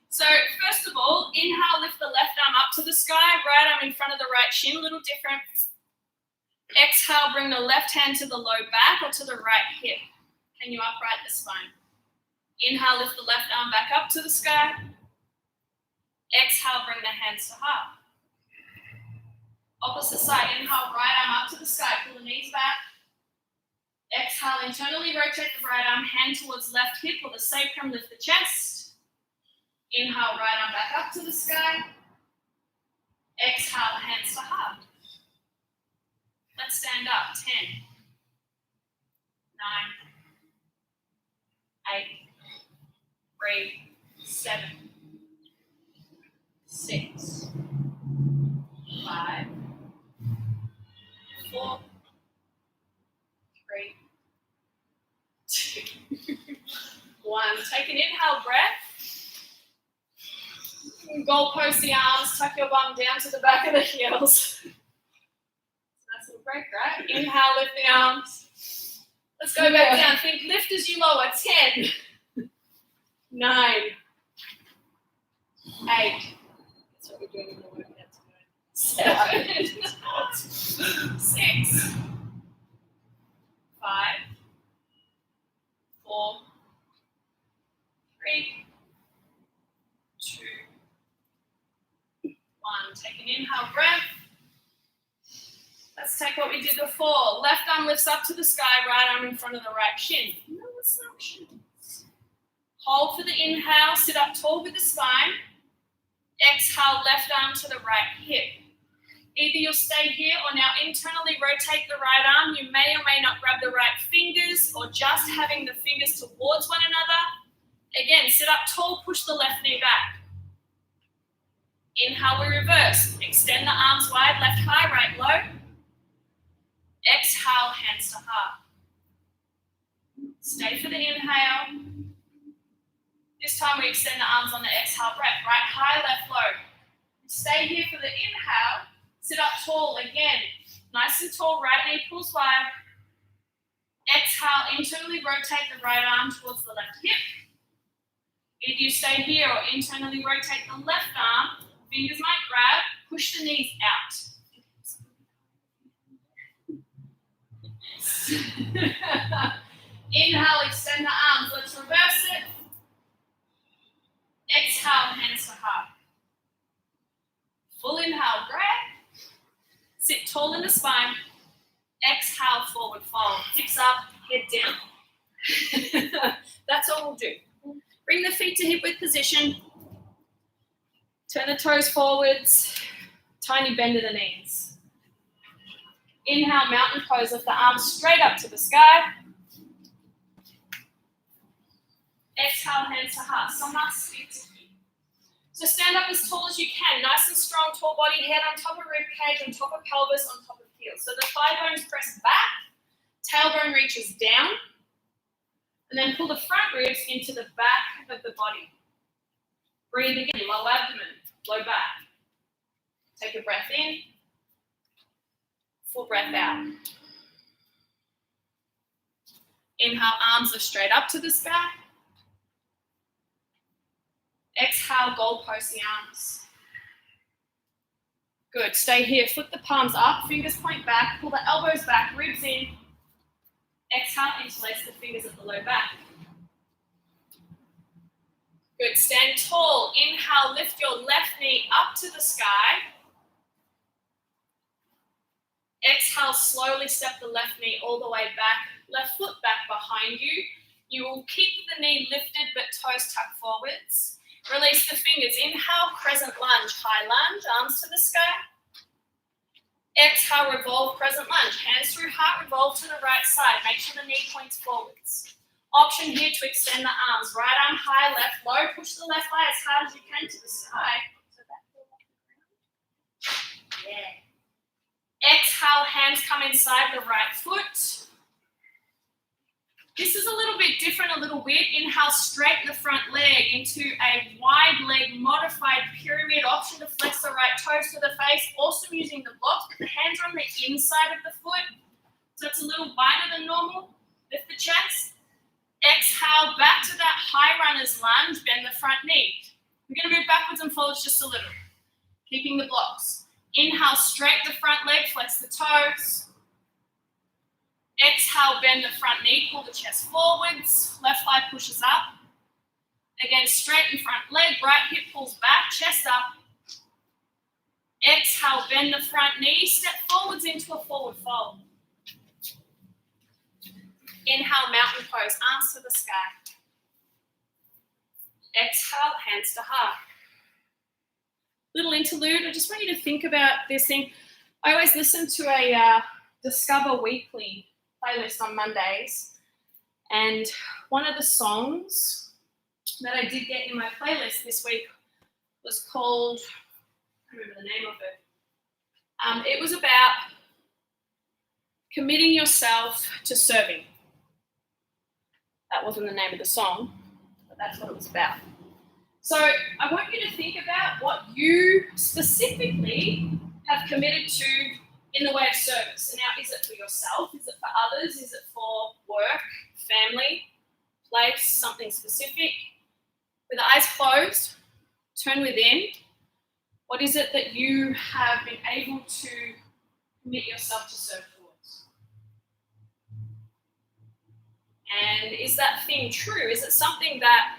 So first of all, inhale, lift the left arm up to the sky, right arm in front of the right shin, a little different. Exhale, bring the left hand to the low back or to the right hip. Can you upright the spine? Inhale, lift the left arm back up to the sky. Exhale, bring the hands to heart. Opposite side, inhale, right arm up to the sky, pull the knees back. Exhale, internally rotate the right arm, hand towards left hip or the sacrum, lift the chest. Inhale, right arm back up to the sky. Exhale, hands to heart. Let's stand up, 10. 8, 3, 7, 6, 5, 4, 3, 2, 1. Take an inhale breath. Goalpost the arms, tuck your bum down to the back of the heels. Nice little break, right? Inhale, lift the arms. Let's go back down. Think lift as you lower. 10, 9, 8. That's what we're doing in the workout today. 7, 6, 5, 4, 3, 2, 1. Take an inhale breath. Let's take what we did before. Left arm lifts up to the sky, right arm in front of the right shin. No assumptions. Hold for the inhale, sit up tall with the spine. Exhale, left arm to the right hip. Either you'll stay here or now internally rotate the right arm. You may or may not grab the right fingers or just having the fingers towards one another. Again, sit up tall, push the left knee back. Inhale, we reverse. Extend the arms wide, left high, right low. Exhale, hands to heart. Stay for the inhale. This time we extend the arms on the exhale breath. Right high, left low. Stay here for the inhale. Sit up tall again. Nice and tall, right knee pulls wide. Exhale, internally rotate the right arm towards the left hip. If you stay here or internally rotate the left arm, fingers might grab, push the knees out. Inhale, extend the arms. Let's reverse it. Exhale, hands to heart. Full inhale, grab. Sit tall in the spine. Exhale, forward fold. Hips up, head down. That's all we'll do. Bring the feet to hip width position. Turn the toes forwards. Tiny bend of the knees. Inhale, mountain pose. Lift the arms straight up to the sky. Exhale, hands to heart. Samasthiti. So stand up as tall as you can. Nice and strong, tall body, head on top of rib cage, on top of pelvis, on top of heels. So the thigh bones press back, tailbone reaches down, and then pull the front ribs into the back of the body. Breathe again, low abdomen, low back. Take a breath in, full breath out. Inhale, arms lift straight up to the sky. Exhale, goalpost the arms. Good, stay here, flip the palms up, fingers point back, pull the elbows back, ribs in. Exhale, interlace the fingers at the low back. Good, stand tall. Inhale, lift your left knee up to the sky. Exhale, slowly step the left knee all the way back, left foot back behind you. You will keep the knee lifted but toes tucked forwards. Release the fingers. Inhale, crescent lunge, high lunge, arms to the sky. Exhale, revolve crescent lunge. Hands through heart, revolve to the right side. Make sure the knee points forwards. Option here to extend the arms. Right arm high, left low. Push the left eye as hard as you can to the sky. Yeah. Exhale, hands come inside the right foot. This is a little bit different, a little weird. Inhale, straighten the front leg into a wide leg modified pyramid. Option to flex the right toes to the face. Also using the blocks, but the hands are on the inside of the foot. So it's a little wider than normal. Lift the chest. Exhale, back to that high runner's lunge. Bend the front knee. We're going to move backwards and forwards just a little. Keeping the blocks. Inhale, straight the front leg, flex the toes. Exhale, bend the front knee, pull the chest forwards. Left thigh pushes up. Again, straighten front leg, right hip pulls back, chest up. Exhale, bend the front knee, step forwards into a forward fold. Inhale, mountain pose, arms to the sky. Exhale, hands to heart. Little interlude, I just want you to think about this thing. I always listen to a Discover Weekly playlist on Mondays, And one of the songs that I did get in my playlist this week was called, I don't remember the name of it. It was about committing yourself to serving. That wasn't the name of the song, but that's what it was about. So I want you to think about what you specifically have committed to in the way of service. Now, is it for yourself? Is it for others? Is it for work, family, place, something specific? With eyes closed, turn within. What is it that you have been able to commit yourself to serve towards? And is that thing true? Is it something that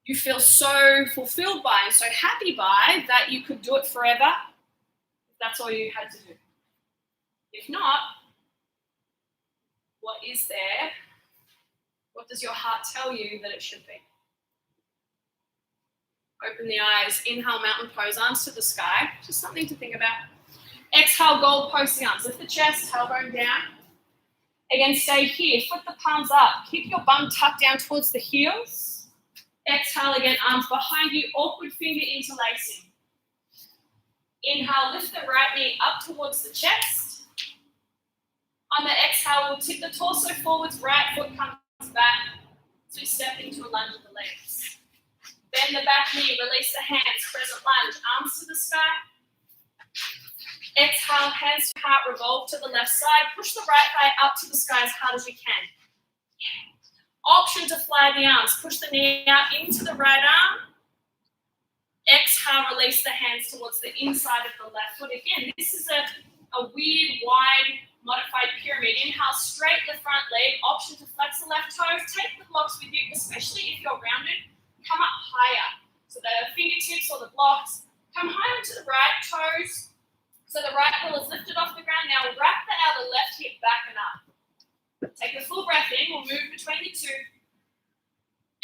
you feel so fulfilled by and so happy by that you could do it forever if that's all you had to do? If not, what is there? What does your heart tell you that it should be? Open the eyes, inhale, mountain pose, arms to the sky. Just something to think about. Exhale, gold pose the arms. Lift the chest, tailbone down. Again, stay here. Flip the palms up. Keep your bum tucked down towards the heels. Exhale again, arms behind you, awkward finger interlacing. Inhale, lift the right knee up towards the chest. On the exhale, we'll tip the torso forwards, right foot comes back. So we step into a lunge of the legs. Bend the back knee, release the hands, crescent lunge, arms to the sky. Exhale, hands to heart, revolve to the left side. Push the right thigh up to the sky as hard as you can. Option to fly the arms. Push the knee out into the right arm. Exhale, release the hands towards the inside of the left foot. Again, this is a weird, wide, modified pyramid. Inhale, straight the front leg. Option to flex the left toes. Take the blocks with you, especially if you're rounded. Come up higher. So the fingertips or the blocks. Come higher to the right toes. So the right heel is lifted off the ground. Now wrap the outer left hip back and up. Take a full breath in. We'll move between the two.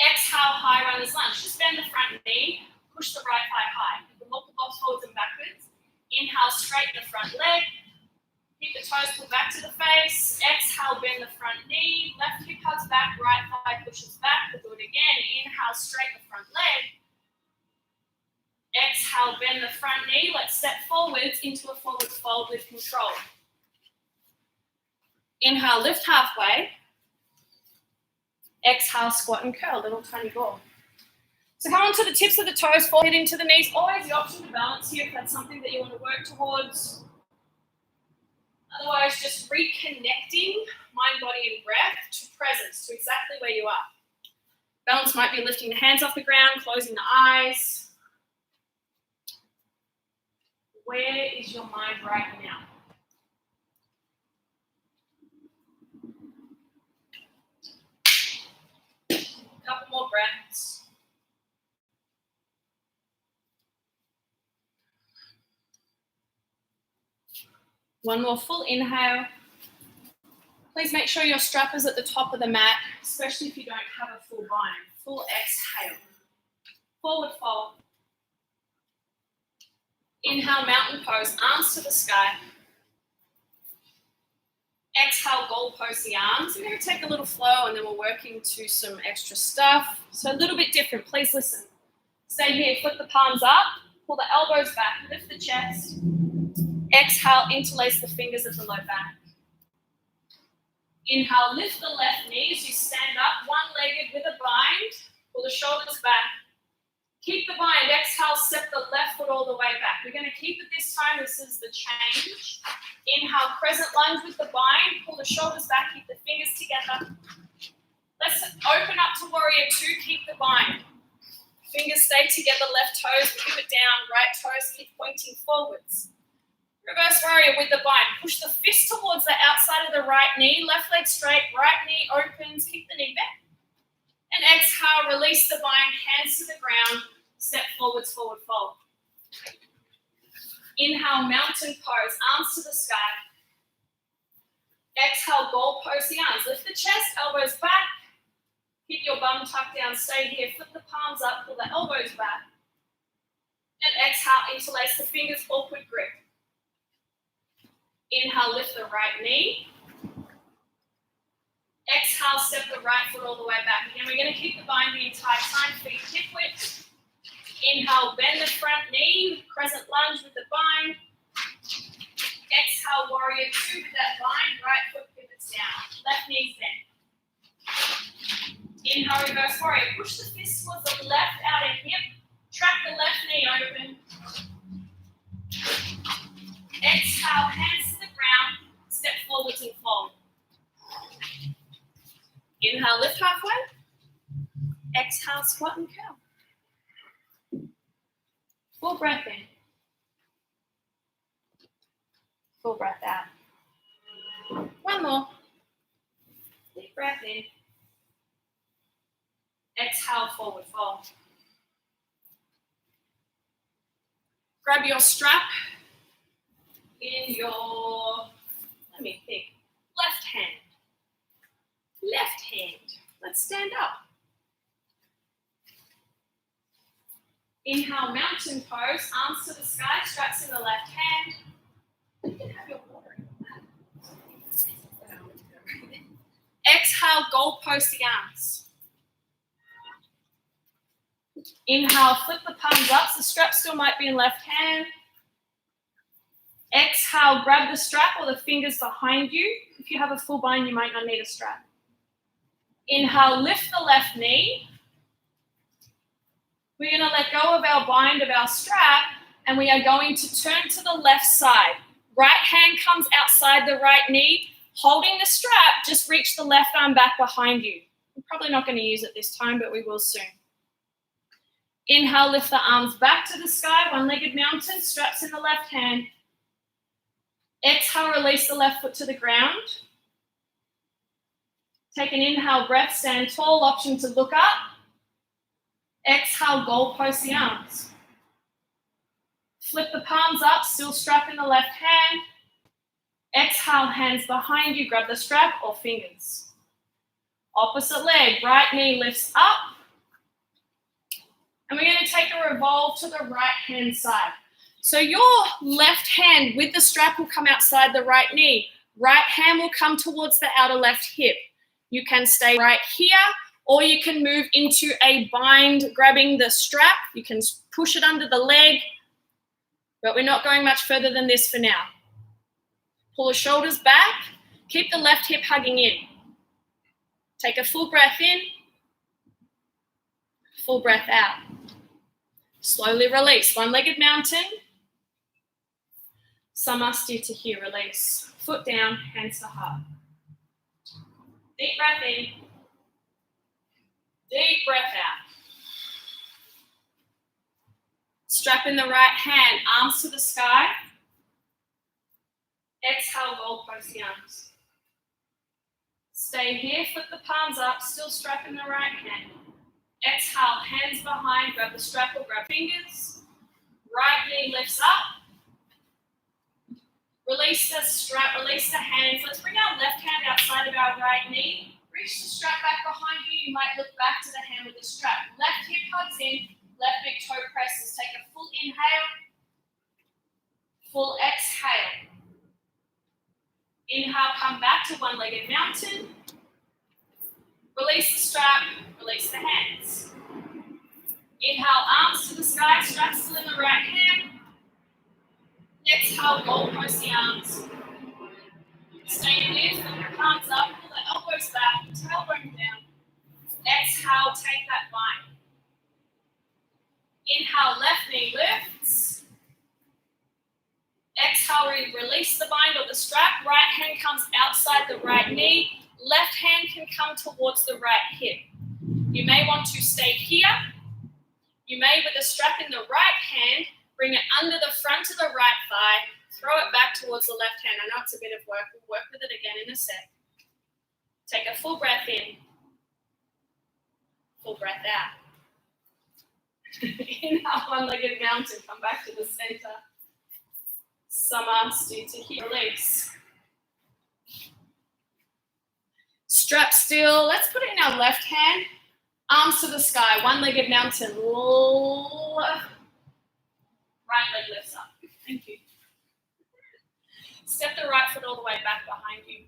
Exhale, high runner's lunge. Just bend the front knee. Push the right thigh high. You can walk the blocks forwards and backwards. Inhale, straighten the front leg. Keep the toes pulled back to the face. Exhale, bend the front knee. Left hip hugs back, right thigh pushes back. We'll do it again. Inhale, straighten the front leg. Exhale, bend the front knee. Let's step forwards into a forward fold with control. Inhale, lift halfway. Exhale, squat and curl, little tiny ball. So come onto the tips of the toes, forehead into the knees. Always the option to balance here if that's something that you want to work towards. Otherwise, just reconnecting mind, body, and breath to presence, to exactly where you are. Balance might be lifting the hands off the ground, closing the eyes. Where is your mind right now? A couple more breaths. One more full inhale. Please make sure your strap is at the top of the mat, especially if you don't have a full bind. Full exhale. Forward fold. Inhale, mountain pose, arms to the sky. Exhale, gold pose the arms. We're going to take a little flow and then we're working to some extra stuff. So a little bit different, please listen. Stay here, flip the palms up, pull the elbows back, lift the chest. Exhale, interlace the fingers at the low back. Inhale, lift the left knee as you stand up, one-legged with a bind. Pull the shoulders back. Keep the bind. Exhale, step the left foot all the way back. We're going to keep it this time. This is the change. Inhale, crescent lunge with the bind. Pull the shoulders back. Keep the fingers together. Let's open up to warrior two. Keep the bind. Fingers stay together. Left toes, pivot down. Right toes keep pointing forwards. Reverse warrior with the bind. Push the fist towards the outside of the right knee. Left leg straight. Right knee opens. Keep the knee back. And exhale, release the bind. Hands to the ground. Step forwards, forward fold. Inhale, mountain pose, arms to the sky. Exhale, gold pose the arms. Lift the chest, elbows back. Keep your bum tucked down, stay here. Flip the palms up, pull the elbows back. And exhale, interlace the fingers, awkward grip. Inhale, lift the right knee. Exhale, step the right foot all the way back. Again, we're going to keep the bind the entire time, feet hip width. Inhale, bend the front knee, crescent lunge with the bind. Exhale, warrior two with that bind, right foot pivots down, left knee bent. Inhale, reverse warrior. Push the fist towards the left outer hip. Track the left knee open. Exhale, hands to the ground. Step forwards and fold. Inhale, lift halfway. Exhale, squat and curl. Full breath in. Full breath out. One more. Deep breath in. Exhale, forward fold. Grab your strap in your, let me think, left hand. Left hand. Let's stand up. Inhale, mountain pose, arms to the sky, straps in the left hand. You can have your water in that. Exhale, goal post the arms. Inhale, flip the palms up. The strap still might be in left hand. Exhale, grab the strap or the fingers behind you. If you have a full bind, you might not need a strap. Inhale, lift the left knee. We're going to let go of our bind of our strap, and we are going to turn to the left side. Right hand comes outside the right knee. Holding the strap, just reach the left arm back behind you. We're probably not going to use it this time, but we will soon. Inhale, lift the arms back to the sky, one-legged mountain, straps in the left hand. Exhale, release the left foot to the ground. Take an inhale breath, stand tall, option to look up. Exhale, goal post the arms. Flip the palms up, still strap in the left hand. Exhale, hands behind you, grab the strap or fingers. Opposite leg, right knee lifts up. And we're going to take a revolve to the right hand side. So your left hand with the strap will come outside the right knee. Right hand will come towards the outer left hip. You can stay right here, or you can move into a bind, grabbing the strap. You can push it under the leg, but we're not going much further than this for now. Pull the shoulders back. Keep the left hip hugging in. Take a full breath in. Full breath out. Slowly release. One-legged mountain. Samasthi to here. Release. Foot down, hands to heart. Deep breath in. Deep breath out. Strap in the right hand, arms to the sky. Exhale, goal post the arms. Stay here, flip the palms up, still strap in the right hand. Exhale, hands behind, grab the strap or grab fingers. Right knee lifts up. Release the strap, release the hands. Let's bring our left hand outside of our right knee. Reach the strap back behind you. You might look back to the hand with the strap. Left hip hugs in, left big toe presses. Take a full inhale, full exhale. Inhale, come back to one-legged mountain. Release the strap, release the hands. Inhale, arms to the sky, strap still in the right hand. Exhale, goal post the arms. Stay here, flip your palms up, pull the elbows back, tailbone down. Exhale, take that bind. Inhale, left knee lifts. Exhale, release the bind or the strap. Right hand comes outside the right knee. Left hand can come towards the right hip. You may want to stay here. You may, with the strap in the right hand, bring it under the front of the right thigh, throw it back towards the left hand. I know it's a bit of work. We'll work with it again in a sec. Take a full breath in. Full breath out. Inhale, one-legged mountain. Come back to the center. Samasthi to here. Release. Strap still. Let's put it in our left hand. Arms to the sky. One-legged mountain. Right leg lifts up. Thank you. Step the right foot all the way back behind you.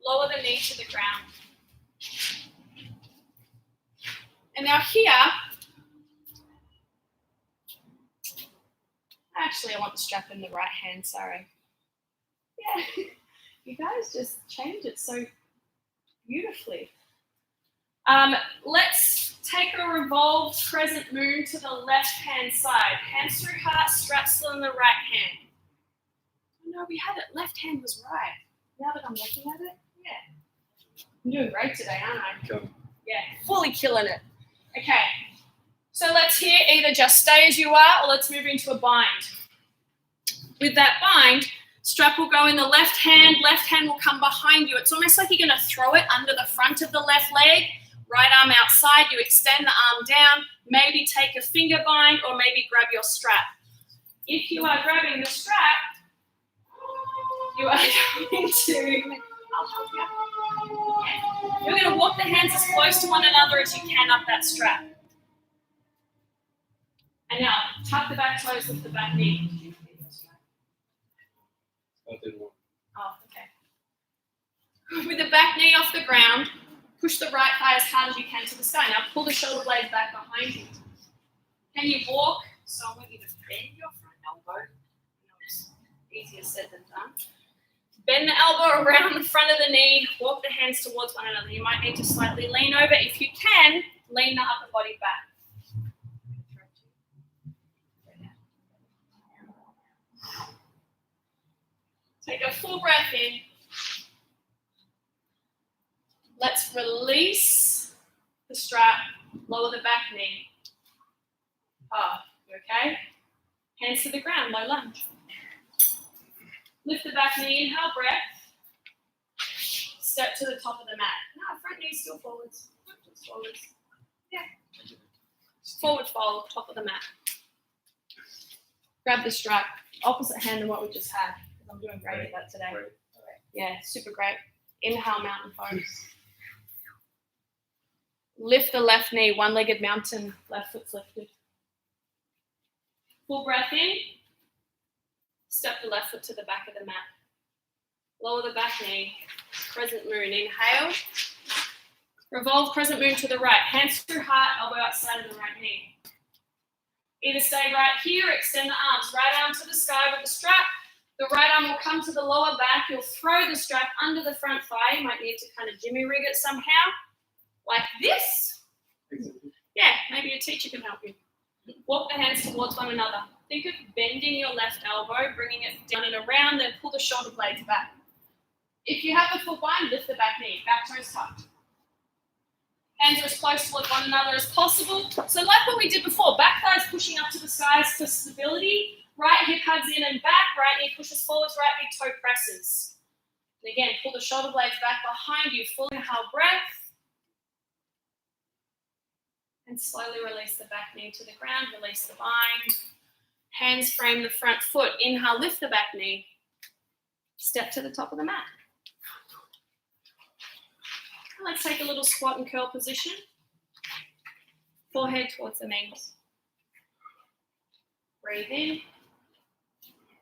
lower the knee to the ground. And now here, actually I want the strap in the right hand, sorry. Yeah, you guys just change it so beautifully. Let's take a revolved crescent moon to the left-hand side. Hands through heart, strap still in the right hand. Oh, no, we had it. Left hand was right. Now that I'm looking at it, yeah. I'm doing great today, aren't I? Cool. Yeah, fully killing it. Okay, so let's here either just stay as you are or let's move into a bind. With that bind, strap will go in the left hand will come behind you. It's almost like you're going to throw it under the front of the left leg, right arm outside, you extend the arm down, maybe take a finger bind or maybe grab your strap. If you are grabbing the strap, you are going to, I'll help you. Yeah. You're going to walk the hands as close to one another as you can up that strap. And now, tuck the back toes with the back knee. I didn't want. Oh, okay. With the back knee off the ground, push the right thigh as hard as you can to the sky. Now pull the shoulder blades back behind you. Can you walk? So I want you to bend your front elbow. I know it's easier said than done. Bend the elbow around the front of the knee. Walk the hands towards one another. You might need to slightly lean over. If you can, lean the upper body back. Take a full breath in. Let's release the strap, lower the back knee. You okay? Hands to the ground, low lunge. Lift the back knee, inhale, breath. Step to the top of the mat. No, front knee still forwards. Just forwards. Yeah. Forward fold, top of the mat. Grab the strap, opposite hand than what we just had. I'm doing great with that today. Yeah, super great. Inhale, mountain pose. Lift the left knee, one-legged mountain, left foot's lifted. Full breath in. Step the left foot to the back of the mat. Lower the back knee. Crescent moon. Inhale. Revolve crescent moon to the right. Hands through heart, elbow outside of the right knee. Either stay right here, extend the arms. Right arm to the sky with the strap. The right arm will come to the lower back. You'll throw the strap under the front thigh. You might need to kind of jimmy rig it somehow. Like this. Yeah, maybe your teacher can help you. Walk the hands towards one another. Think of bending your left elbow, bringing it down and around, then pull the shoulder blades back. If you have the full bind, lift the back knee, back toes tucked. Hands are as close towards one another as possible. So like what we did before, back thighs pushing up to the skies for stability. Right hip hugs in and back, right knee pushes forwards, right big toe presses. And again, pull the shoulder blades back behind you, full inhale breath. And slowly release the back knee to the ground, release the bind. Hands frame the front foot. Inhale, lift the back knee. Step to the top of the mat. Let's take a little squat and curl position. Forehead towards the knees. Breathe in.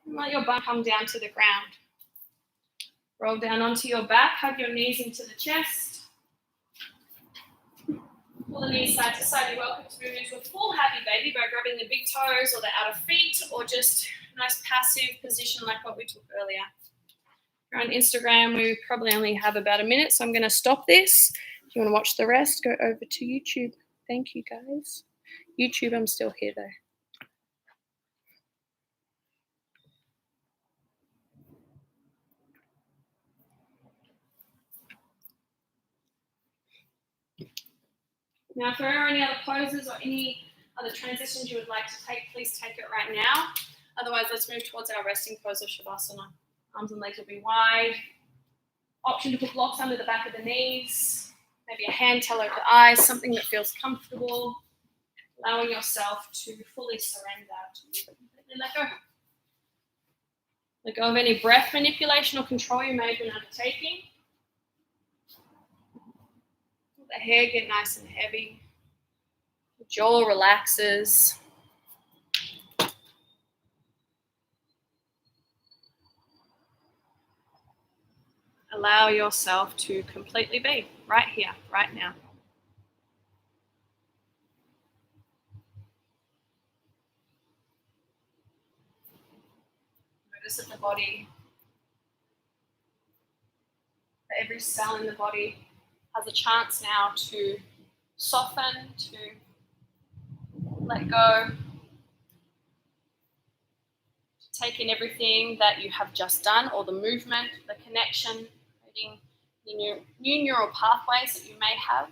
And let your bum come down to the ground. Roll down onto your back. Hug your knees into the chest. Pull the knees side to side. You're welcome to move into a full happy baby by grabbing the big toes or the outer feet or just a nice passive position like what we took earlier. If you're on Instagram, we probably only have about a minute, so I'm going to stop this. If you want to watch the rest, go over to YouTube. Thank you, guys. YouTube, I'm still here, though. Now, if there are any other poses or any other transitions you would like to take, please take it right now. Otherwise, let's move towards our resting pose of Shavasana. Arms and legs will be wide. Option to put blocks under the back of the knees. Maybe a hand towel over the eyes, something that feels comfortable. Allowing yourself to fully surrender, to completely let go. Let go of any breath manipulation or control you may have been undertaking. Let the hair get nice and heavy. The jaw relaxes. Allow yourself to completely be right here, right now. Notice that the body, that every cell in the body has a chance now to soften, to let go, to take in everything that you have just done, or the movement, the connection, creating new neural pathways that you may have.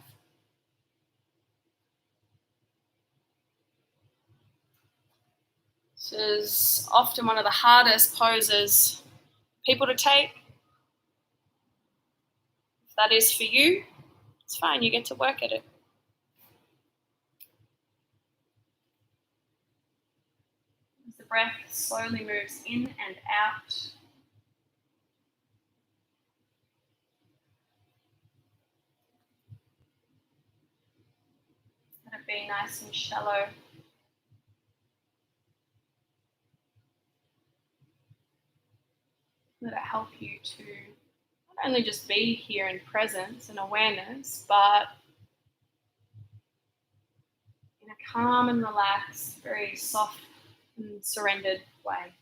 This is often one of the hardest poses people to take. If that is for you, it's fine, you get to work at it. As the breath slowly moves in and out, let it be nice and shallow. Let it help you to not only just be here in presence and awareness, but in a calm and relaxed, very soft and surrendered way.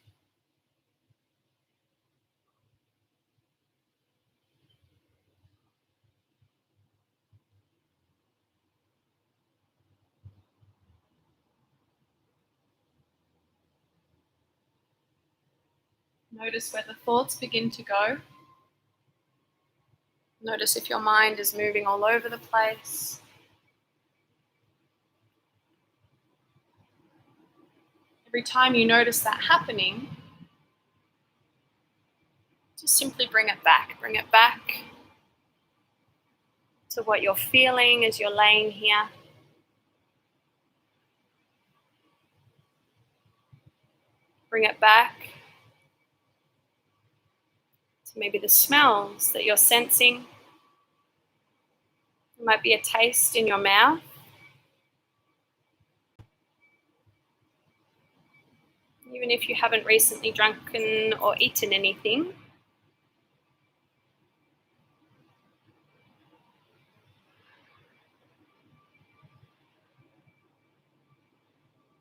Notice where the thoughts begin to go. Notice if your mind is moving all over the place. Every time you notice that happening, just simply bring it back. Bring it back to what you're feeling as you're laying here. Bring it back to maybe the smells that you're sensing. There might be a taste in your mouth. Even if you haven't recently drunken or eaten anything,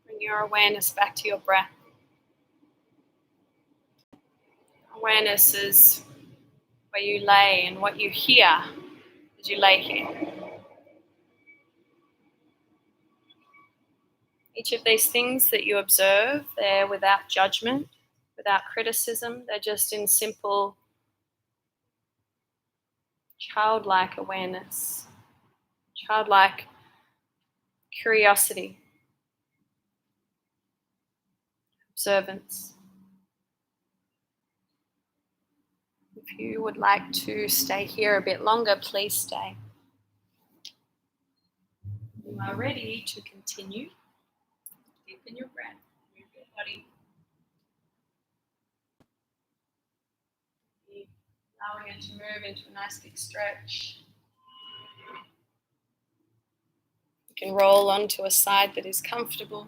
bring your awareness back to your breath. Awareness is where you lay and what you hear as you lay here. Each of these things that you observe, they're without judgment, without criticism. They're just in simple, childlike awareness, childlike curiosity, observance. If you would like to stay here a bit longer, please stay. You are ready to continue. Deepen your breath, move your body. Allowing it to move into a nice big stretch. You can roll onto a side that is comfortable.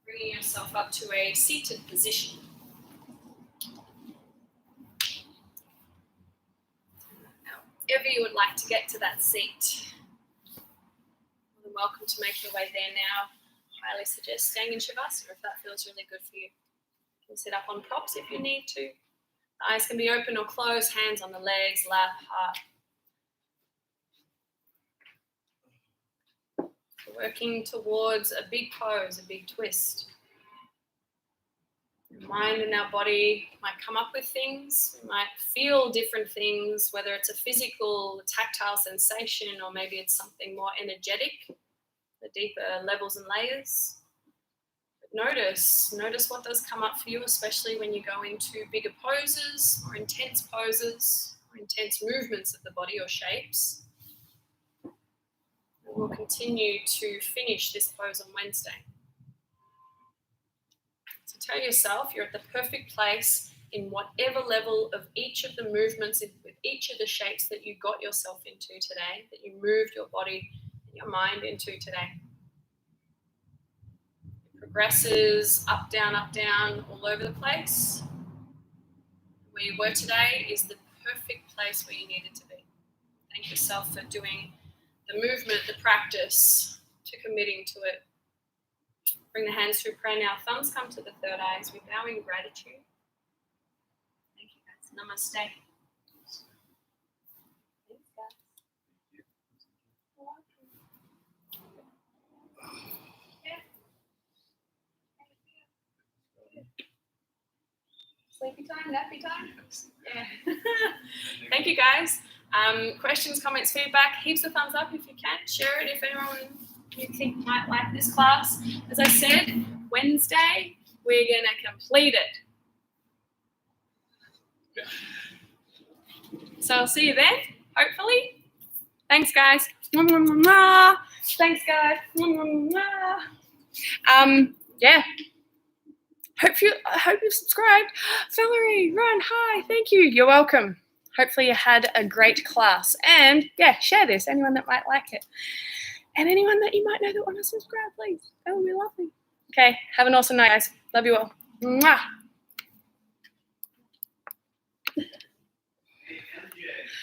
Bringing yourself up to a seated position. Now, if you would like to get to that seat, you're welcome to make your way there now. I highly suggest staying in Shavasana if that feels really good for you. You can sit up on props if you need to. The eyes can be open or closed, hands on the legs, lap, heart. Working towards a big pose, a big twist. Our mind and our body might come up with things. We might feel different things, whether it's a physical, tactile sensation, or maybe it's something more energetic, the deeper levels and layers. But notice what does come up for you, especially when you go into bigger poses or intense movements of the body or shapes. We'll continue to finish this pose on Wednesday. So tell yourself you're at the perfect place in whatever level of each of the movements, with each of the shapes that you got yourself into today, that you moved your body and your mind into today. It progresses up, down, all over the place. where you were today is the perfect place where you needed to be. Thank yourself for doing the movement, the practice, to committing to it. Bring the hands through prayer now. Thumbs come to the third eye as we bow in gratitude. Thank you guys. Namaste. Thanks, guys. You're welcome. Yeah. Sleepy time, nappy time? Yeah. Thank you guys. Questions, comments, feedback, heaps of thumbs up if you can. Share it if anyone you think might like this class. As I said, Wednesday, we're going to complete it. So I'll see you then, hopefully. Thanks, guys. Thanks, guys. Yeah. I hope you subscribed. Valerie, Ron, hi, thank you. You're welcome. Hopefully you had a great class. And yeah, share this, anyone that might like it. And anyone that you might know that want to subscribe, please. That would be lovely. Okay, have an awesome night, guys. Love you all. Mwah.